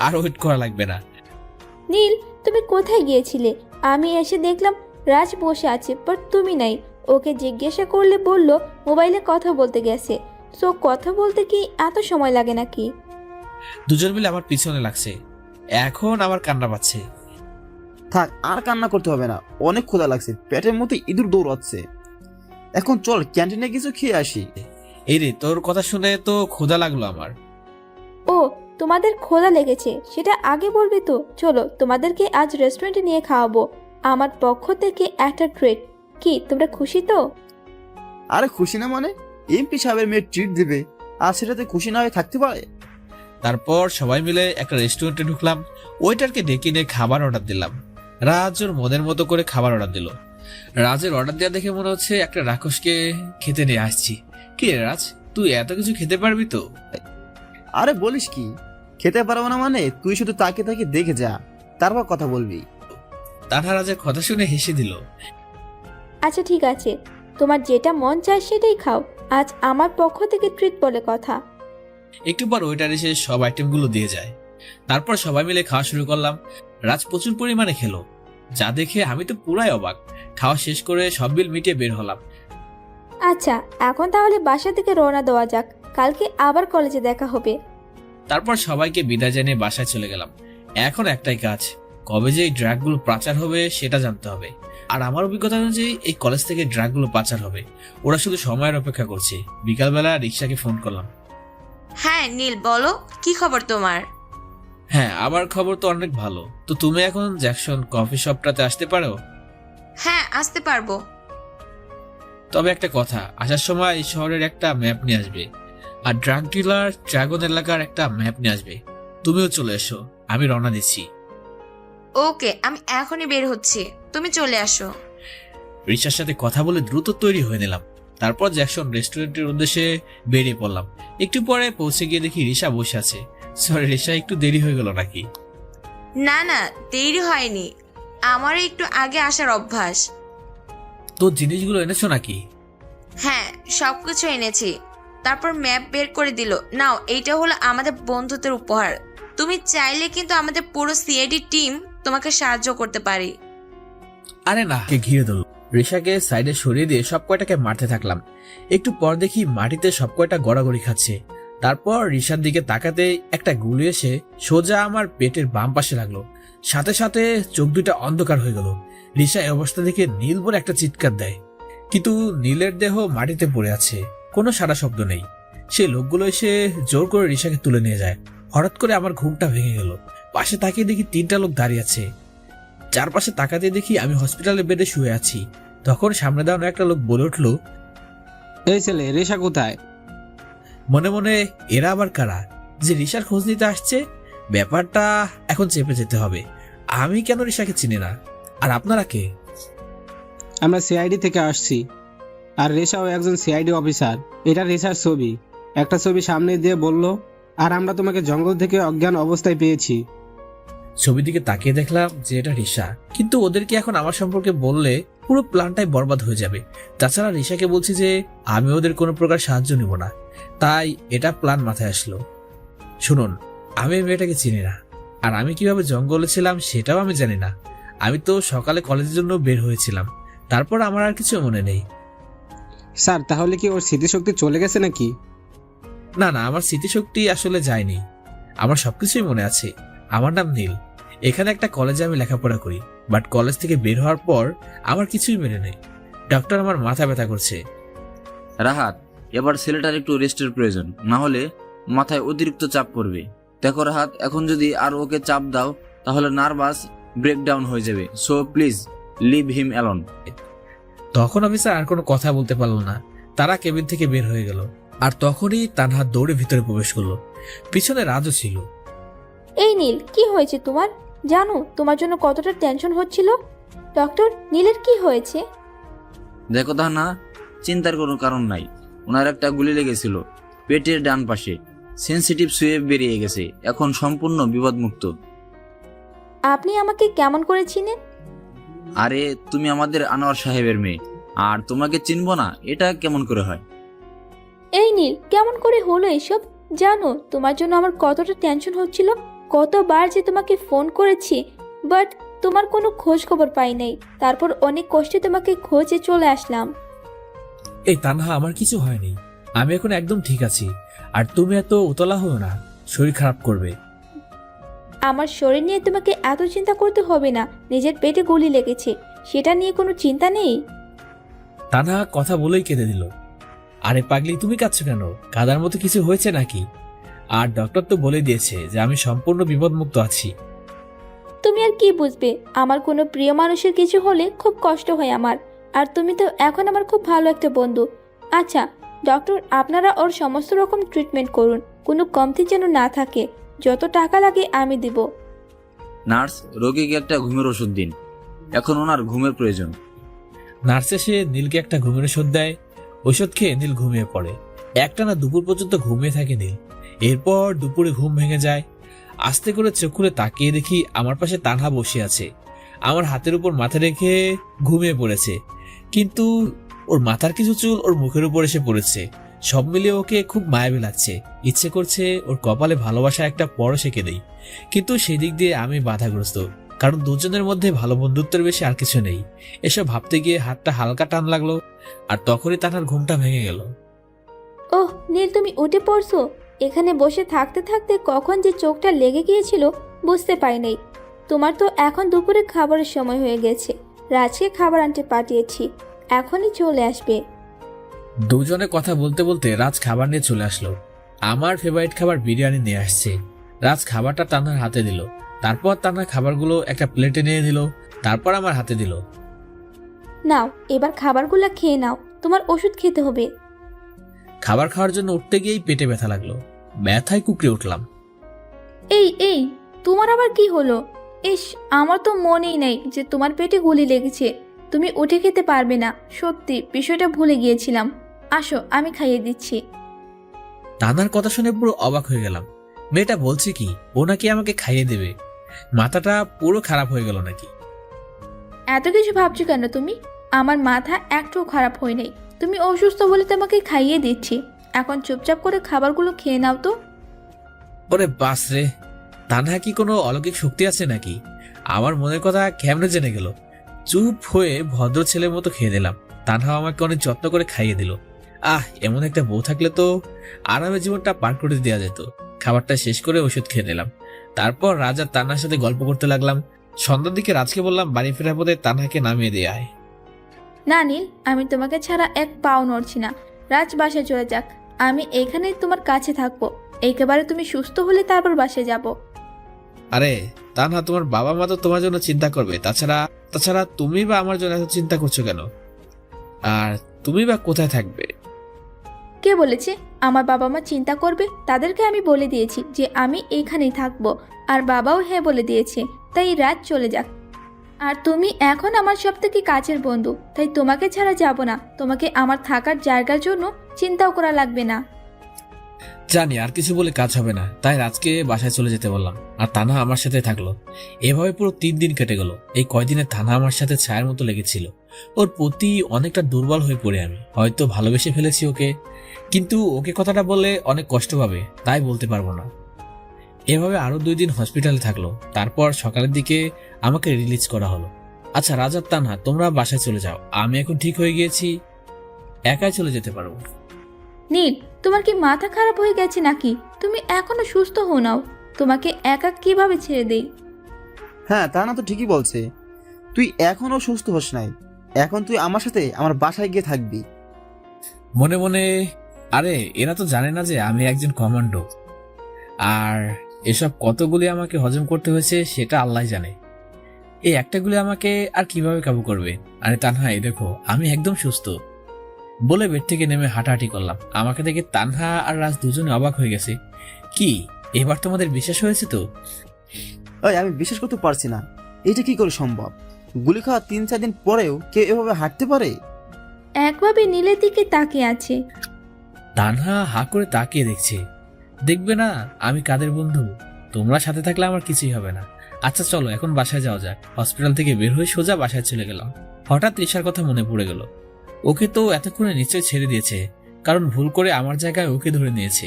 আর ওয়েট করা লাগবে না। নীল, তুমি কোথায় গিয়েছিলে? আমি এসে দেখলাম রাজ বসে আছে, বাট তুমি নাই। ওকে জিজ্ঞাসা করলে বলল মোবাইলে কথা বলতে গেছে। সো কথা বলতে কি এত সময় লাগে নাকি? দুজন মিলে আমার পিছনে লাগছে। এখন আমার কান্না পাচ্ছে। থাক, আর কান্না করতে হবে না। অনেক ক্ষুধা লাগছে, পেটের মধ্যে ইঁদুর দৌড়াচ্ছে। এখন চল ক্যান্টিনে কিছু খেয়ে আসি। এই রে, তোর কথা শুনে তো ক্ষুধা লাগলো আমার। ও, তোমাদের ক্ষুধা লেগেছে, সেটা আগে বলবে তো। চলো, তোমাদেরকে আজ রেস্টুরেন্টে নিয়ে খাওয়াবো। আমার পক্ষ থেকে একটা ট্রিট। কি তোমরা খুশি তো? আরে খুশি না মানে? এমপি সাহেবের মেয়ে ট্রিট দিবে, আর সেটাতে খুশি না হয়ে থাকতে পারে? তারপর সবাই মিলে একটা রেস্টুরেন্টে ঢুকলাম। ওয়েটারকে ডেকে নিয়ে খাবার অর্ডার দিলাম। রাজ ওর মনের মতো করে খাবার অর্ডার দিল। রাজের অর্ডার দেওয়া দেখে মনে হচ্ছে একটা রাক্ষসকে খেতে নিয়ে আসছি। কি রে রাজ, তুই এত কিছু খেতে পারবি তো? আরে বলিস কি, খেতে পারবো না মানে? তুই শুধু তাকে তাকে দেখে যা, তারপর কথা বলবি। তানহা রাজের কথা শুনে হেসে দিল। আচ্ছা ঠিক আছে, তোমার যেটা মন চায় সেটাই খাও। আজ আমার পক্ষ থেকে ট্রিট বলে কথা। একটু পর ওয়েটার এসে সব আইটেমগুলো দিয়ে যায়। তারপর সবাই মিলে খাওয়া শুরু করলাম। রাজ প্রচুর পরিমাণে খেলো, যা দেখে আমি তো পুরাই অবাক। খাওয়া শেষ করে সব বিল মিটিয়ে বের হলাম। আচ্ছা, এখন তাহলে বাসা থেকে রওনা দেওয়া যাক। কালকে আবার কলেজে দেখা হবে। তারপর সবাইকে বিদায় জানিয়ে বাসায় চলে গেলাম। এখন একটাই কাজ, কবে যে এই ড্রাগগুলো পাচার হবে সেটা জানতে হবে। আর আমার অভিজ্ঞতা অনুযায়ী এই কলেজ থেকে ড্রাগগুলো পাচার হবে। ওরা শুধু সময়ের অপেক্ষা করছে। বিকালবেলা রিক্সাকে ফোন করলাম। হ্যাঁ নীল, বলো কি খবর তোমার? হ্যাঁ, আমার খবর তো অনেক ভালো। তো তুমি এখন জ্যাকসন কফি শপটাতে আসতে পারো? হ্যাঁ, আসতে পারবো। তবে একটা কথা, আসার সময় এই শহরের একটা ম্যাপ নিয়ে আসবে, আর ড্রাগ ডিলার ড্রাগন এলাকার একটা ম্যাপ নিয়ে আসবে। তুমিও চলে এসো, আমি রওনা দিচ্ছি। ওকে, আমি এখনই বের হচ্ছি, তুমি চলে আসো। রিচার সাথে কথা বলে দ্রুত তৈরি হয়ে নিলাম। তারপর জ্যাকসন রেস্টুরেন্টের উদ্দেশ্যে বেরিয়ে পড়লাম। একটু পরে পৌঁছে গিয়ে দেখি রিশা বসে আছে। সরি রিশা, একটু দেরি হয়ে গেল নাকি? না না, দেরি হয়নি, আমার একটু আগে আসার অভ্যাস। তোর জিনিসগুলো এনেছো নাকি? হ্যাঁ, সবকিছু এনেছি। তারপর ম্যাপ বের করে দিল, নাও এইটা হলো আমাদের বন্ধুত্বের উপহার। তুমি চাইলে কিন্তু আমাদের পুরো সিআইডি টিম তোমাকে সাহায্য করতে পারি। আরে না, কে ঘিরে দিল। রিশাকে সাইডে সরিয়ে দিয়ে সব কয়টাকে মারতে থাকলাম। একটু পর দেখি মাটিতে সব কয়টা গড়াগড়ি খাচ্ছে। তারপর রিশার দিকে তাকাতে একটা গুলি এসে সোজা আমার পেটের বাম পাশে লাগলো। সাথে সাথে চোখ দুইটা অন্ধকার হয়ে গেল। রিশা এই অবস্থা দেখে নীল বলে একটা চিৎকার দেয়, কিন্তু নীলের দেহ মাটিতে পড়ে আছে, কোনো সারা শব্দ নেই। সেই লোকগুলো এসে জোর করে রিশাকে তুলে নিয়ে যায়। হঠাৎ করে আমার ঘুমটা ভেঙে গেল। পাশে তাকিয়ে দেখি 3টা লোক দাঁড়িয়ে আছে। চারপাশে তাকাতে দেখি আমি হসপিটালের বেডে শুয়ে আছি। তখন সামনে দাঁড়ানো একটা লোক বলে উঠলো, এই ছেলে, রেশা কোথায়? মনে মনে এরা আবার কারা যে রিশার খোঁজ নিতে আসছে? ব্যাপারটা এখন চেপে যেতে হবে। আমি কেন রিশাকে চিনি না? আর আপনারা কে? আমরা সিআইডি থেকে আসছি, আর রেশাও একজন সিআইডি অফিসার। এটা রেশার ছবি, একটা ছবি সামনে দিয়ে বলল, আর আমরা তোমাকে জঙ্গল থেকে অজ্ঞান অবস্থায় পেয়েছি। ছবির দিকে তাকিয়ে দেখলাম যে এটা রিশা, কিন্তু ওদেরকে এখন আমার সম্পর্কে বললে পুরো প্ল্যানটাই বরবাদ হয়ে যাবে। তাছাড়া রিশাকে বলছি যে আমি ওদের কোনো প্রকার সাহায্য নিব না, তাই এটা প্ল্যান মাথায় আসলো। শুনুন, আমি এই মেয়েটাকে চিনি না, আর আমি কিভাবে জঙ্গলে ছিলাম সেটাও আমি জানি না। আমি তো সকালে কলেজের জন্য বের হয়েছিলাম, তারপর আমার আর কিছু মনে নেই। স্যার, তাহলে কি ওর স্মৃতিশক্তি চলে গেছে নাকি? না না, আমার স্মৃতিশক্তি আসলে যায়নি, আমার সবকিছুই মনে আছে। আমার নাম নীল, এখানে একটা কলেজে আমি লেখাপড়া করি, বাট কলেজ থেকে বের হওয়ার পর আমার কিছুই মেনে নেই। ডক্টর, আমার মাথা ব্যথা করছে। রাহাত, এবার ছেলেটার একটু রেস্টের প্রয়োজন, না হলে মাথায় অতিরিক্ত চাপ পড়বে। দেখো রাহাত, এখন যদি আর ওকে চাপ দাও তাহলে নার্ভাস ব্রেকডাউন হয়ে যাবে। So please leave him alone. তখন অফিসার আর কোনো কথা বলতে পারলো না, তারা কেবিন থেকে বের হয়ে গেল। আর তখনই তানহা দৌড়ে ভিতরে প্রবেশ করলো, পিছনে রাজও ছিল। এই নীল, কি হয়েছে তোমার? জানো তোমার জন্য কতটা টেনশন হচ্ছিল। ডক্টর, নীলের কি হয়েছে? দেখো না, চিন্তার কোনো কারণ নাই। ওনার একটা গুলি লেগেছিল পেটের ডান পাশে, সেনসিটিভ সুয়ে বেরিয়ে গেছে, এখন সম্পূর্ণ বিপদমুক্ত। আপনি আমাকে কেমন করে চিনেন? আরে তুমি আমাদের আনোয়ার সাহেবের মেয়ে, আর তোমাকে চিনবো না এটা কেমন করে হয়? এই নীল, কেমন করে হলো এসব? জানো তোমার জন্য আমার কতটা টেনশন হচ্ছিল, কতবার যে তোমাকে ফোন করেছি, বাট তোমার কোনো খোঁজ খবর পাই নাই। তারপর অনেক কষ্টে তোমাকে খোঁজে চলে আসলাম। এই তানহা, আমার কিছু হয়নি, আমি এখন একদম ঠিক আছি। আর তুমি এত উতলা হও না, শরীর খারাপ করবে। আমার শরীর নিয়ে তোমাকে এত চিন্তা করতে হবে না, নিজের পেটে গুলি লেগেছে, সেটা নিয়ে কোনো চিন্তা নেই। তানহা কথা বলেই কেঁদে দিল। আরে পাগলি, তুমি কাঁদছো কেন? কাদার মতো কিছু হয়েছে নাকি? আর ডক্টর তো বলে দিয়েছে যে আমি সম্পূর্ণ বিপদমুক্ত আছি। তুমি আর কি বুঝবে, আমার কোনো প্রিয় মানুষের কিছু হলে খুব কষ্ট হয় আমার, আর তুমি তো এখন আমার খুব ভালো একটা বন্ধু। আচ্ছা ডক্টর, আপনারা ওর সমস্ত রকম ট্রিটমেন্ট করুন, কোনো কমতি যেন না থাকে। যত টাকা লাগে আমি দিব। নার্স, রোগীকে একটা ঘুমের ওষুধ দিন, এখন ওনার ঘুমের প্রয়োজন। নার্স এসে নীলকে একটা ঘুমের ওষুধ দেয়। ওষুধ খেয়ে নীল ঘুমিয়ে পড়ে। একটানা দুপুর পর্যন্ত ঘুমিয়ে থাকে নীল। এরপর দুপুরে ঘুম ভেঙে যায়। আস্তে করে চোখ খুলে তাকিয়ে দেখি আমার পাশে তানহা বসে আছে, আমার হাতের উপর মাথা রেখে ঘুমিয়ে পড়েছে। কিন্তু ওর মাথার কিছু চুল ওর মুখের উপর এসে পড়েছে। সব মিলিয়ে ওকে খুব মায়াবী লাগছে। ইচ্ছে করছে ওর কপালে ভালোবাসা একটা পরশ এঁকে দেই, কিন্তু সেদিক দিয়ে আমি বাধাগ্রস্ত, কারণ দুজনের মধ্যে ভালো বন্ধুত্বের বেশি আর কিছু নেই। এসব ভাবতে গিয়ে হাতটা হালকা টান লাগলো, আর তখনই তানহার ঘুমটা ভেঙে গেল। ওহ নীল, তুমি উঠে পড়ছো? এখানে বসে থাকতে থাকতে কখন যে চোখটা লেগে গিয়েছিল বুঝতে পারি নাই। তোমার তো এখন দুপুরে খাবারের সময় হয়ে গেছে, রাজকে খাবার আনতে পাঠিয়েছি, এখনই চলে আসবে। দুজনে কথা বলতে বলতে রাজ খাবার নিয়ে চলে আসলো। আমার ফেভারিট খাবার বিরিয়ানি নিয়ে আসছে। রাজ খাবারটা তানহার হাতে দিল, তারপর তানহা খাবারগুলো একটা প্লেটে নিয়ে দিল, তারপর আমার হাতে দিল। নাও এবার খাবারগুলো খেয়ে নাও, তোমার ওষুধ খেতে হবে। খাবার খাওয়ার জন্য উঠতে গিয়েই পেটে ব্যথা লাগলো, ব্যথায় কুকড়ে উঠলাম। এই তোমার আবার কি হলো? ইস, আমার তো মনেই নেই যে তোমার পেটে গুলি লেগেছে। তুমি উঠে খেতে পারবে না, সত্যি বিষয়টা ভুলে গিয়েছিলাম। আসো আমি খাইয়ে দিচ্ছি। তানহার কথা শুনে পুরো অবাক হয়ে গেলাম। মেয়েটা বলছে কি ও নাকি আমাকে খাইয়ে দেবে? মাথাটা পুরো খারাপ হয়ে গেল নাকি? এত কিছু ভাবছো কেন তুমি? আমার মাথা একটুও খারাপ হয় নাই। তুমি অসুস্থ বলে তোমাকে খাইয়ে দিচ্ছি। এখন চুপচাপ করে খাবারগুলো খেয়ে নাও তো। ওরে বাস রে, তানহা কি কোনো অলৌকিক শক্তি আছে নাকি? আমার মনের কথা কেমনে জেনে গেল? চুপ হয়ে ভদ্র ছেলের মতো খেয়ে দিলাম। তানহা আমাকে অনেক যত্ন করে খাইয়ে দিল। এমন একটা বউ থাকলে তো আরামে জীবনটা পার করে দেওয়া যেত। খাবারটা শেষ করে ওষুধ খেয়ে নিলাম। তারপর রাজা তানহার সাথে গল্প করতে লাগলাম। সন্ধ্যার দিকে রাজকে বললাম বাড়ি ফেরার পথে তানহাকে নামিয়ে দিয়ে আয়। না নীল, আমি তোমাকে ছাড়া এক পাও নড়ছি না। রাজ বাসায় চলে যাক, আমি এখানেই তোমার কাছে থাকবো। একেবারে তুমি সুস্থ হলে তারপর বাসায় যাব। আরে তানহা, তোমার বাবা মা তো তোমার জন্য চিন্তা করবে। তাছাড়া তুমি বা আমার জন্য এত চিন্তা করছো কেন? আর তুমি বা কোথায় থাকবে? কে বলেছে আমার বাবা মা চিন্তা করবে? তাদেরকে আমি বলে দিয়েছি যে আমি এইখানেই থাকবো, আর বাবাও হ্যাঁ বলে দিয়েছে। তাই রাত চলে যাক। আর তুমি এখন আমার সব থেকে কাছের বন্ধু, তাই তোমাকে ছাড়া যাব না। তোমাকে আমার থাকার জায়গার জন্য চিন্তাও করা লাগবে না। জানি আর কিছু বলে কাজ হবে না, তাই রাজকে বাসায় চলে যেতে বললাম। আর তানহা আমার সাথে থাকলো। এভাবে পুরো 3 দিন কেটে গেল। এই কয়দিনে তানহা আমার সাথে ছায়ার মতো লেগেছিল। ওর প্রতি অনেকটা দুর্বল হয়ে পড়ে আমি। হয়তো ভালোবেসে ফেলেছি ওকে, কিন্তু ওকে কথাটা বললে অনেক কষ্ট পাবে, তাই বলতে পারবো না। এভাবে আরো 2 দিন হসপিটালে থাকলো। তারপর সকালের দিকে আমাকে রিলিজ করা হলো। আচ্ছা রাজার তানহা, তোমরা বাসায় চলে যাও। আমি এখন ঠিক হয়ে গিয়েছি, একাই চলে যেতে পারবো। নীল, তোমার কি মাথা খারাপ হয়ে গেছে নাকি? তুমি এখনো সুস্থ হও নাও। তোমাকে একা কিভাবে ছেড়ে দেই? হ্যাঁ, তা না তো ঠিকই বলছে। তুই এখনো সুস্থ হোস নাই। এখন তুই আমার সাথে আমার বাসায় গিয়ে থাকবি। মনে মনে, আরে এরা তো জানে না যে আমি একজন কমান্ডো। আর এসব কতগুলি আমাকে হজম করতে হয়েছে সেটা আল্লাহ জানে। এই একটা গুলি আমাকে আর কিভাবে কাবু করবে? আরে তানহা, এই দেখো আমি একদম সুস্থ। বলে বেড থেকে নেমে হাঁটাহাঁটি করলাম। আমাকে দেখে তানহা আর রাজ দুজনে অবাক হয়ে গেছে। কি এবার তোমাদের বিশ্বাস হয়েছে তো? ওই, আমি বিশ্বাস করতে পারছি না। এটা কি করে সম্ভব? গুলি খাওয়া 3-4 দিন পরেও কেউ এভাবে হাঁটতে পারে? একভাবে নীলের দিকে তাকিয়ে আছে। তানহা হা করে তাকিয়ে দেখছে। দেখবে না আমি কাদের বন্ধু? তোমরা সাথে থাকলে আমার কিছুই হবে না। আচ্ছা চলো এখন বাসায় যাওয়া যাক। হসপিটাল থেকে বের হয়ে সোজা বাসায় চলে গেলাম। হঠাৎ রিশার কথা মনে পড়ে গেল। ওকে তো এতক্ষণে নিশ্চয় ছেড়ে দিয়েছে, কারণ ভুল করে আমার জায়গায় ওকে ধরে নিয়েছে।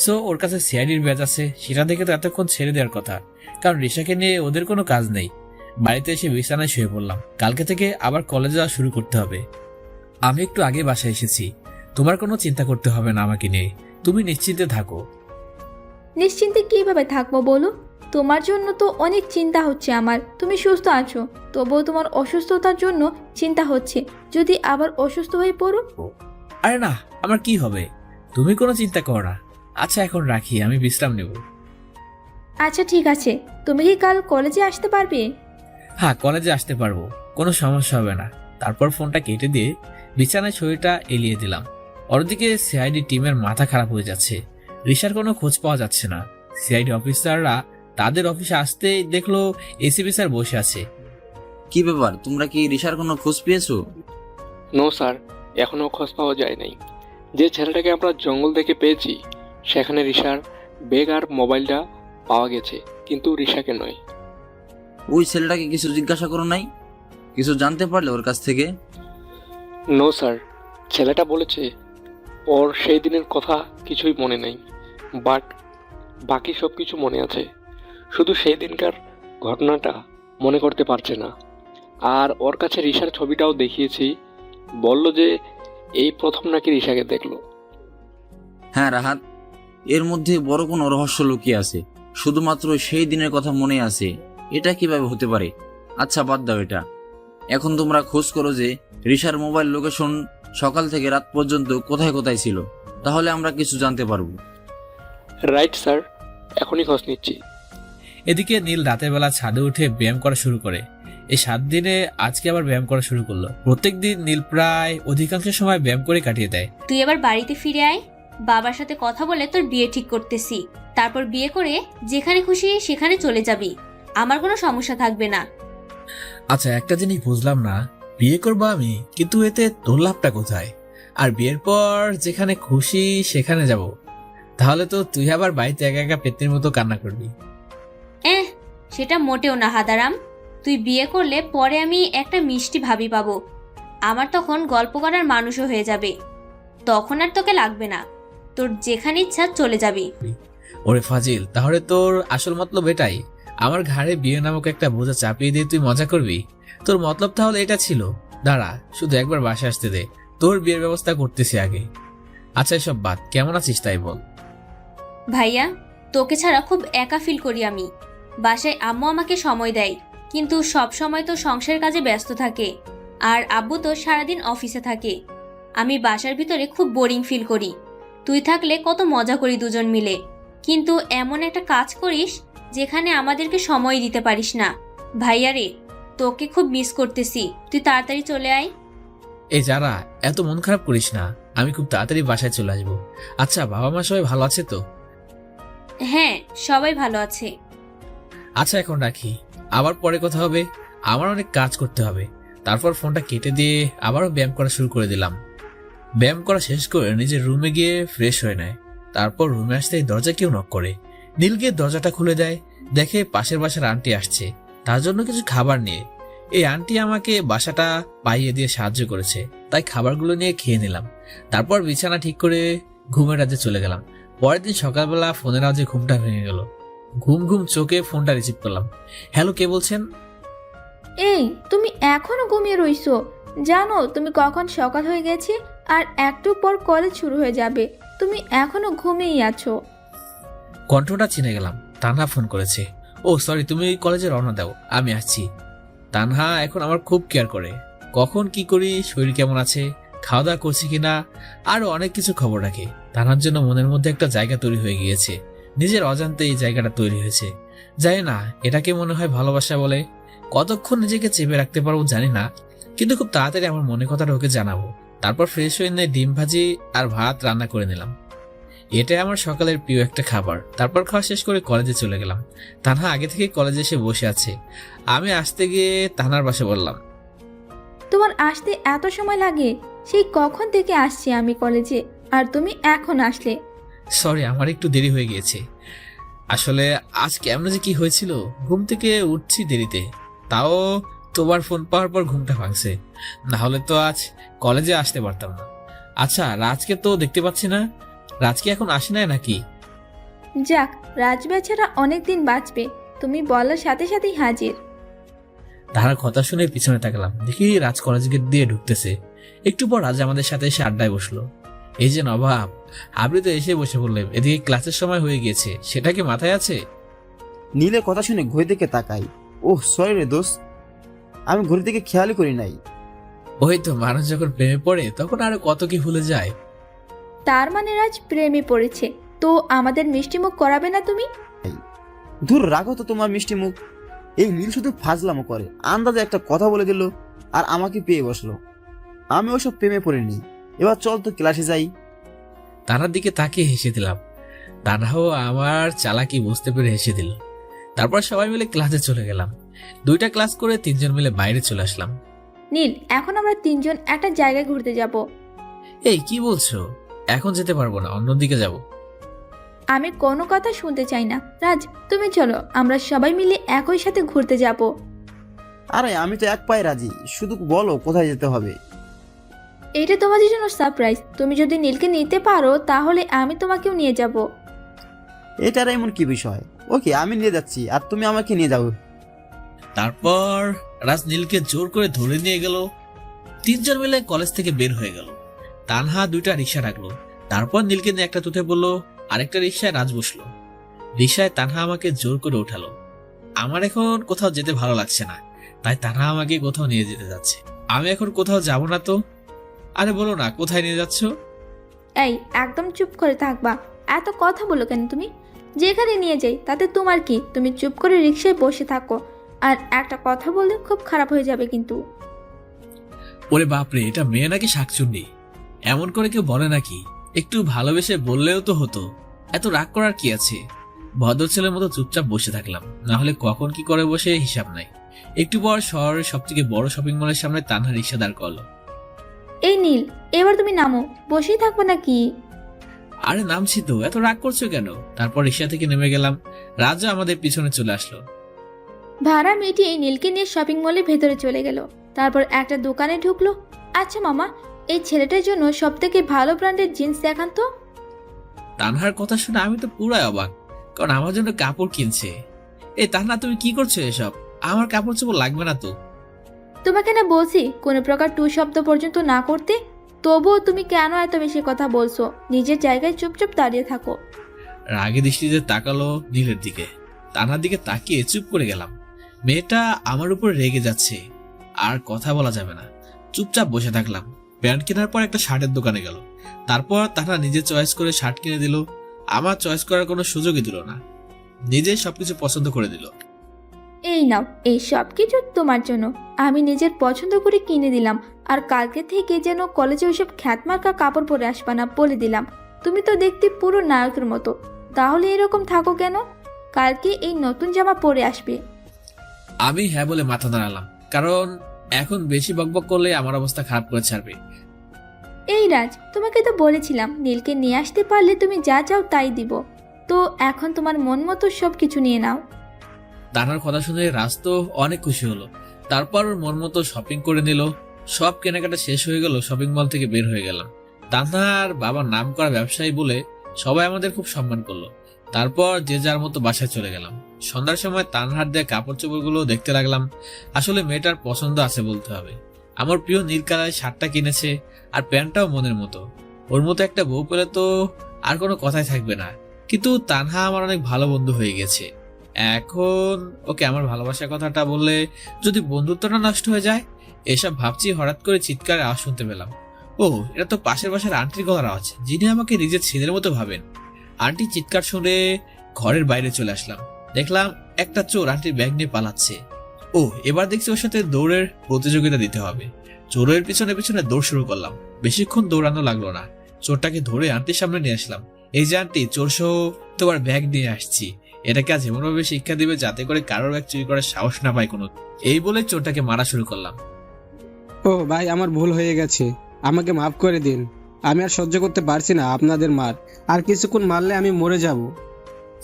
সো ওর কাছে সিআইডির ব্যাচ আছে, সেটা দেখে তো এতক্ষণ ছেড়ে দেওয়ার কথা, কারণ রিশাকে নিয়ে ওদের কোনো কাজ নেই। বাড়িতে এসে বিছানায় শুয়ে পড়লাম। কালকে থেকে আবার কলেজে যাওয়া শুরু করতে হবে। আমি একটু আগে বাসায় এসেছি। তোমার কোনো চিন্তা করতে হবে না আমাকে নিয়ে। তুমি নিশ্চিন্তে থাকো। নিশ্চিন্তে কিভাবে থাকবো বলো? তোমার জন্য তো অনেক চিন্তা হচ্ছে আমার। তুমি সুস্থ আছো, তবুও তোমার অসুস্থতার জন্য চিন্তা হচ্ছে। যদি আবার অসুস্থ হয়ে পড়ো? আরে না, আমার কি হবে? তুমি কোনো চিন্তা করো না। আচ্ছা এখন রাখি, আমি বিশ্রাম নেব। আচ্ছা ঠিক আছে। তুমি কি কাল কলেজে আসতে পারবে? হ্যাঁ, কলেজে আসতে পারবো, কোনো সমস্যা হবে না। তারপর ফোনটা কেটে দিয়ে বিছানায় শরীরটা এলিয়ে দিলাম। অন্যদিকে সিআইডি টিমের মাথা খারাপ হয়ে যাচ্ছে। রিশার কোনো খোঁজ পাওয়া যাচ্ছে না। সিআইডি অফিসাররা তাদের অফিসে আসতেই দেখলো এসিপি স্যার বসে আছে। কি ব্যাপার, তোমরা কি রিশার কোনো খোঁজ পেয়েছো? নো স্যার, এখনও খোঁজ পাওয়া যায় নাই। যে ছেলেটাকে আমরা জঙ্গল থেকে পেয়েছি সেখানে রিশার ব্যাগ আর মোবাইলটা পাওয়া গেছে, কিন্তু রিশাকে নয়। ওই ছেলেটাকে কিছু জিজ্ঞাসা করো নাই? কিছু জানতে পারলে ওর কাছ থেকে? নো স্যার, ছেলেটা বলেছে ওর সেই দিনের কথা কিছুই মনে নেই, বাট বাকি সব কিছু মনে আছে। শুধু সেই দিনকার ঘটনাটা মনে করতে পারছে না। আর ওর কাছে রিশার ছবিটাও দেখিয়েছি, বলল যে এই প্রথম নাকি রিশাকে দেখলো। হ্যাঁ রাহাত, এর মধ্যে বড় কোনো রহস্য লুকিয়ে আছে। শুধুমাত্র সেই দিনের কথা মনে আছে, এটা কিভাবে হতে পারে? আচ্ছা বাদ দাও এটা। এখন তোমরা খোঁজ করো যে রিশার মোবাইল লোকেশন সকাল থেকে রাত পর্যন্ত কোথায় কোথায় ছিল, তাহলে আমরা কিছু জানতে পারবো। রাইট স্যার, এখনই খোঁজ নিচ্ছি। এদিকে নীল রাতের বেলা ছাদে উঠে ব্যায়াম করা শুরু করে। এই 7 দিনে আজকে আবার ব্যায়াম করা শুরু করলো। প্রত্যেকদিন নীল প্রায় অধিকাংশ সময় ব্যায়াম করে কাটিয়ে দেয়। তুই এবার বাড়িতে ফিরে আয়। বাবার সাথে কথা বলে তোর বিয়ে ঠিক করতেছি। তারপর বিয়ে করে যেখানে খুশি সেখানে চলে যাবি, আমার কোনো সমস্যা থাকবে না। আচ্ছা একটা জিনিস বুঝলাম না, বিয়ে করবো আমি, কিন্তু এতে তোর লাভটা কোথায়? আর বিয়ের পর যেখানে খুশি সেখানে যাব। তাহলে তো তুই আবার বাড়িতে একা একা পেত্নির মতো কান্না করবি। সেটা মোটেও না হাদারাম। তুই বিয়ে করলে পরে আমি একটা মিষ্টি ভাবি পাবো। আমার তখন গল্প করার মানুষও হয়ে যাবে। তখন আর তোকে লাগবে না, তোর যেখানে ইচ্ছা চলে যাবি। ওরে ফাজিল, তাহলে তোর আসল মতলব এটাই? আমার ঘাড়ে বিয়ে নামক একটা বোঝা চাপিয়ে দিয়ে তুই মজা করবি? তোর মতলব তাহলে এটা ছিল? দাঁড়া, শুধু একবার বাসায় আসতে দে, তোর বিয়ের ব্যবস্থা করতেছি আগে। আচ্ছা এসব বাদ, কেমন আছিস তাই বল। ভাইয়া, তোকে ছাড়া খুব একা ফিল করি আমি। বাসায় আম্মু আমাকে সময় দেয়, কিন্তু সব সময় তো সংসারের কাজে ব্যস্ত থাকে, আর আব্বু তো সারাদিন অফিসে থাকে। আমি বাসার ভিতরে খুব বোরিং ফিল করি। তুই থাকলে কত মজা করি দুজন মিলে, কিন্তু এমন একটা কাজ করিস যেখানে আমাদেরকে সময় দিতে পারিস না। ভাইয়া রে, তোকে খুব মিস করতেছি, তুই তাড়াতাড়ি চলে আয়। এই যারা, এত মন খারাপ করিস না, আমি খুব তাড়াতাড়ি বাসায় চলে আসবো। আচ্ছা বাবা মা সবাই ভালো আছে তো? হ্যাঁ, সবাই ভালো আছে। আচ্ছা এখন রাখি, আবার পরে কথা হবে, আমার অনেক কাজ করতে হবে। তারপর ফোনটা কেটে দিয়ে আবারও ব্যায়াম করা শুরু করে দিলাম। ব্যায়াম করা শেষ করে নিজের রুমে গিয়ে ফ্রেশ হয়ে নেয়। তারপর রুমে আসতেই দরজা কেউ নক করে। নীল গিয়ে দরজাটা খুলে দেয়, দেখে পাশের বাসার আন্টি আসছে তার জন্য কিছু খাবার নিয়ে। এই আন্টি আমাকে বাসাটা পাইয়ে দিয়ে সাহায্য করেছে, তাই খাবারগুলো নিয়ে খেয়ে নিলাম। তারপর বিছানা ঠিক করে ঘুমের রাজ্যে চলে গেলাম। পরের দিন সকালবেলা ফোনের আওয়াজে ঘুমটা ভেঙে গেল। ঘুম ঘুম চোখে ফোনটা রিসিভ করলাম। হ্যালো, কে বলছেন? এই, তুমি এখনো ঘুমিয়ে রইছো? জানো তুমি কখন সকাল হয়ে গেছে, আর একটু পর কলেজ শুরু হয়ে যাবে, তুমি এখনো ঘুমিয়েই আছো। কণ্ঠটা চিনে গেলাম। তানহা ফোন করেছে। ও সরি, তুমি কলেজে রওনা দাও, আমি আসছি। তানহা এখন আমার খুব কেয়ার করে, কখন কি করি, শরীর কেমন আছে, খাওয়া দাওয়া করছি কিনা, আরো অনেক কিছু খবর রাখে। তানহার জন্য মনের মধ্যে একটা জায়গা তৈরি হয়ে গিয়েছে। নিজের অজান্তে এই জায়গাটা তৈরি হয়েছে। জানি না এটাকে মনে হয় ভালোবাসা বলে। কতক্ষণ নিজেকে চেপে রাখতে পারবো জানি না, কিন্তু খুব তাড়াতাড়ি আমার মনে কথাটা ওকে জানাবো। তারপর ফ্রেশ হয়ে নিয়ে ডিম ভাজি আর ভাত রান্না করে নিলাম। এটাই আমার সকালের প্রিয় একটা খাবার। তারপর খাওয়া শেষ করে কলেজে চলে গেলাম। তানহা আগে থেকে কলেজে এসে বসে আছে। আমি আসতে গিয়ে তানহার পাশে বললাম, তোমার আসতে এত সময় লাগে? সেই কখন থেকে আসছি আমি কলেজে, আর তুমি এখন আসলে। সরি, আমার একটু দেরি হয়ে গিয়েছে। আসলে আজ কেমন যে কি হয়েছিল, ঘুম থেকে উঠছি দেরিতে, তাও তোমার ফোন পাওয়ার পর ঘুমটা ভাঙছে। না হলে তো আজ কলেজে আসতে পারতাম না। আচ্ছা, রাজকে তো দেখতে পাচ্ছি না, রাজকে এখন আসে নাই নাকি? যাক, রাজ বেচারা অনেকদিন বাঁচবে, তুমি বলার সাথে সাথেই হাজির। তাহার কথা শুনে পিছনে তাকালাম, দেখি রাজ কলেজ গেট দিয়ে ঢুকতেছে। একটু পর রাজ আমাদের সাথে এসে আড্ডায় বসলো। এই যে নবাব, আপনি তো এসে বসে পড়লেন, এদিকে ক্লাসের সময় হয়ে গিয়েছে, সেটা কি মাথায় আছে? নীলের কথা শুনে ঘড়ি দিকে তাকাই। ওহ সরি রে দোস্ত, আমি ঘড়ি দিকে খেয়ালই করি নাই। ওই তো, মানুষ যখন প্রেমে পড়ে তখন আরো কত কি ভুলে যায়। তার মানে রাজ প্রেমে পড়েছে, তো আমাদের মিষ্টিমুখ করাবে না তুমি? দূর রাখো তো তোমার মিষ্টি মুখ। এই নীল শুধু ফাজলামো করে, আন্দাজে একটা কথা বলে দিল আর আমাকে পেয়ে বসলো। আমি ওসব প্রেমে পড়িনি। এবার চল তো ক্লাসে যাই। তানার দিকে তাকিয়ে হেসে দিলাম। তানাও আমার চালাকি বুঝতে পেরে হেসে দিল। তারপর সবাই মিলে ক্লাসে চলে গেলাম। 2টা ক্লাস করে 3জন মিলে বাইরে চলে আসলাম। নীল, এখন আমরা 3জন একটা জায়গায় ঘুরতে যাব। এই কি বলছো? এখন যেতে পারবো না, অন্যদিকে যাব। আমি কোনো কথা শুনতে চাই না। রাজ, তুমি চলো, আমরা সবাই মিলে একই সাথে ঘুরতে যাব। আরে আমি তো এক পায়ে রাজি, শুধু বলো কোথায় যেতে হবে। এটা তোমাদের জন্য সারপ্রাইজ। তুমি যদি নীলকে নিতে পারো তাহলে আমি তোমাকেও নিয়ে যাব। এটার এমন কি বিষয়? ওকে, আমি নিয়ে যাচ্ছি আর তুমি আমাকে নিয়ে যাও। তারপর রাজ নীলকে জোর করে ধরে নিয়ে গেল। 3জন মিলে কলেজ থেকে বের হয়ে গেল। তানহা 2টা রিক্সা ডাকলো। তারপর নীলকে নিয়ে একটা তুতে বললো, আরেকটা রিক্সায় রাজ বসলো। রিক্সায় তানহা আমাকে জোর করে উঠালো। আমার এখন কোথাও যেতে ভালো লাগছে না, তাই তানহা আমাকে কোথাও নিয়ে যেতে যাচ্ছে। আমি এখন কোথাও যাব না তো। আরে বলো না, কোথায় নিয়ে যাচ্ছ? এই, একদম চুপ করে থাকবা। এত কথা বলো কেন তুমি? যেখানে নিয়ে যাই তাতে তোমার কি? তুমি চুপ করে রিক্সায় বসে থাকো, আর একটা কথা বললে খুব খারাপ হয়ে যাবে কিন্তু। ওরে বাপরে, এটা মেয়ে নাকি শাকচুন্নি? এমন করে কেউ বলে নাকি? একটু ভালোবেসে বললেও তো হতো, এত রাগ করার কি আছে? ভদ্র ছেলের মতো চুপচাপ বসে থাকলাম, না হলে কখন কি করে বসে হিসাব নাই। একটু পর শহরের সব থেকে বড় শপিং মলের সামনে তানহা রিক্সা দাঁড় করলো। এই নীল, এবার তুমি নামো, বসেই থাকবো নাকি? আরে নামছি তো, এত রাগ করছো কেন? তারপর রিক্সা থেকে নেমে গেলাম। রাজা আমাদের পিছনে চলে আসলো। ভাড়া মিটিয়ে নীলকে নিয়ে শপিং মলের ভেতরে চলে গেল। তারপর একটা দোকানে ঢুকলো। আচ্ছা মামা, এই ছেলেটার জন্য সব থেকে ভালো ব্র্যান্ডের জিন্স দেখান তো। তানহার কথা শুনে আমি তো পুরাই অবাক, কারণ আমার জন্য কাপড় কিনছে। এই তানহা, তুমি কি করছো এসব? আমার কাপড় চোপড় লাগবে না তো। তোমাকে না বলছি কোনো প্রকার টু শব্দ পর্যন্ত না করতে, তবুও তুমি কেন এত বেশি কথা বলছো? নিজের জায়গায় চুপচাপ দাঁড়িয়ে থাকো। রাগে দৃষ্টিতে তাকালো নীলের দিকে। তানহার দিকে তাকিয়ে চুপ করে গেলাম। মেয়েটা আমার উপর রেগে যাচ্ছে, আর কথা বলা যাবে না। চুপচাপ বসে থাকলাম। প্যান্ট কেনার পর একটা শার্টের দোকানে গেল। তারপর তারা নিজে চয়েস করে শার্ট কিনে দিল। আমার চয়েস করার কোনো সুযোগই দিল না, নিজে সবকিছু পছন্দ করে দিল। এই নাও, এই সব কিছু তোমার জন্য। আমি নিজের পছন্দ করে কিনে দিলাম। আর কালকে থেকে যেন কলেজে ওইসব খ্যাতমার্কা কাপড় পরে আসবা না বলে দিলাম। তুমি তো দেখতে পুরো নায়কের মতো, তাহলে এরকম থাকো কেন? কালকে এই নতুন জামা পরে আসবে। আমি হ্যাঁ বলে মাথা নাড়ালাম, কারণ এখন বেশি বকবক করলে আমার অবস্থা খারাপ করে ছাড়বে। এই রাজ, তোমাকে তো বলেছিলাম নীলকে নিয়ে আসতে পারলে তুমি যা চাও তাই দিব। তো এখন তোমার মন মতো সব কিছু নিয়ে নাও। তানার কথা শুনে রাজ তো অনেক খুশি হলো। তারপর ওর মন মতো শপিং করে নিল। সব কেনাকাটা শেষ হয়ে গেল, শপিং মল থেকে বের হয়ে গেলাম। তানহার বাবার নাম করা ব্যবসায়ী বলে সবাই আমাদের খুব সম্মান করলো। তারপর যে যার মতো বাসায় চলে গেলাম। সন্ধ্যার সময় তানহার দেয়া কাপড় চোপড়গুলো দেখতে লাগলাম। আসলে মেয়েটার পছন্দ আছে বলতে হবে। আমার প্রিয় নীল কালারের শার্টটা কিনেছে, আর প্যান্টটাও মনের মতো। ওর মতো একটা বউ পেলে তো আর কোনো কথাই থাকবে না। কিন্তু তানহা আমার অনেক ভালো বন্ধু হয়ে গেছে। এখন ওকে আমার ভালোবাসার কথাটা বললে যদি বন্ধুত্বটা নষ্ট হয়ে যায়, এসব ভাবছি হঠাৎ করে চিৎকারের আওয়াজ শুনতে পেলাম। ও, এটা তো পাশের বাসার আন্টির গলার আওয়াজ, যিনি আমাকে নিজের ছেলের মতো ভাবেন। আন্টি চিৎকার শুনে ঘরের বাইরে চলে আসলাম। দেখলাম একটা চোর আন্টির ব্যাগ নিয়ে পালাচ্ছে। ও, এবার দেখছি ওর সাথে দৌড়ের প্রতিযোগিতা দিতে হবে। চোরের পিছনে পিছনে দৌড় শুরু করলাম। বেশিক্ষণ দৌড়ানো লাগলো না, চোরটাকে ধরে আন্টির সামনে নিয়ে আসলাম। এই যে আন্টি, চোর সহ তোমার ব্যাগ নিয়ে আসছি। এটাকে আজ এমনভাবে শিক্ষা দিবে যাতে করে কারোর ব্যাগ চুরি করার সাহস না পায় কোনো। এই বলে চোরটাকে মারা শুরু করলাম। ও ভাই, আমার ভুল হয়ে গেছে, আমাকে মাফ করে দিন। আমি আর সহ্য করতে পারছি না আপনাদের মার। আর কিছুক্ষণ মারলে আমি মরে যাব।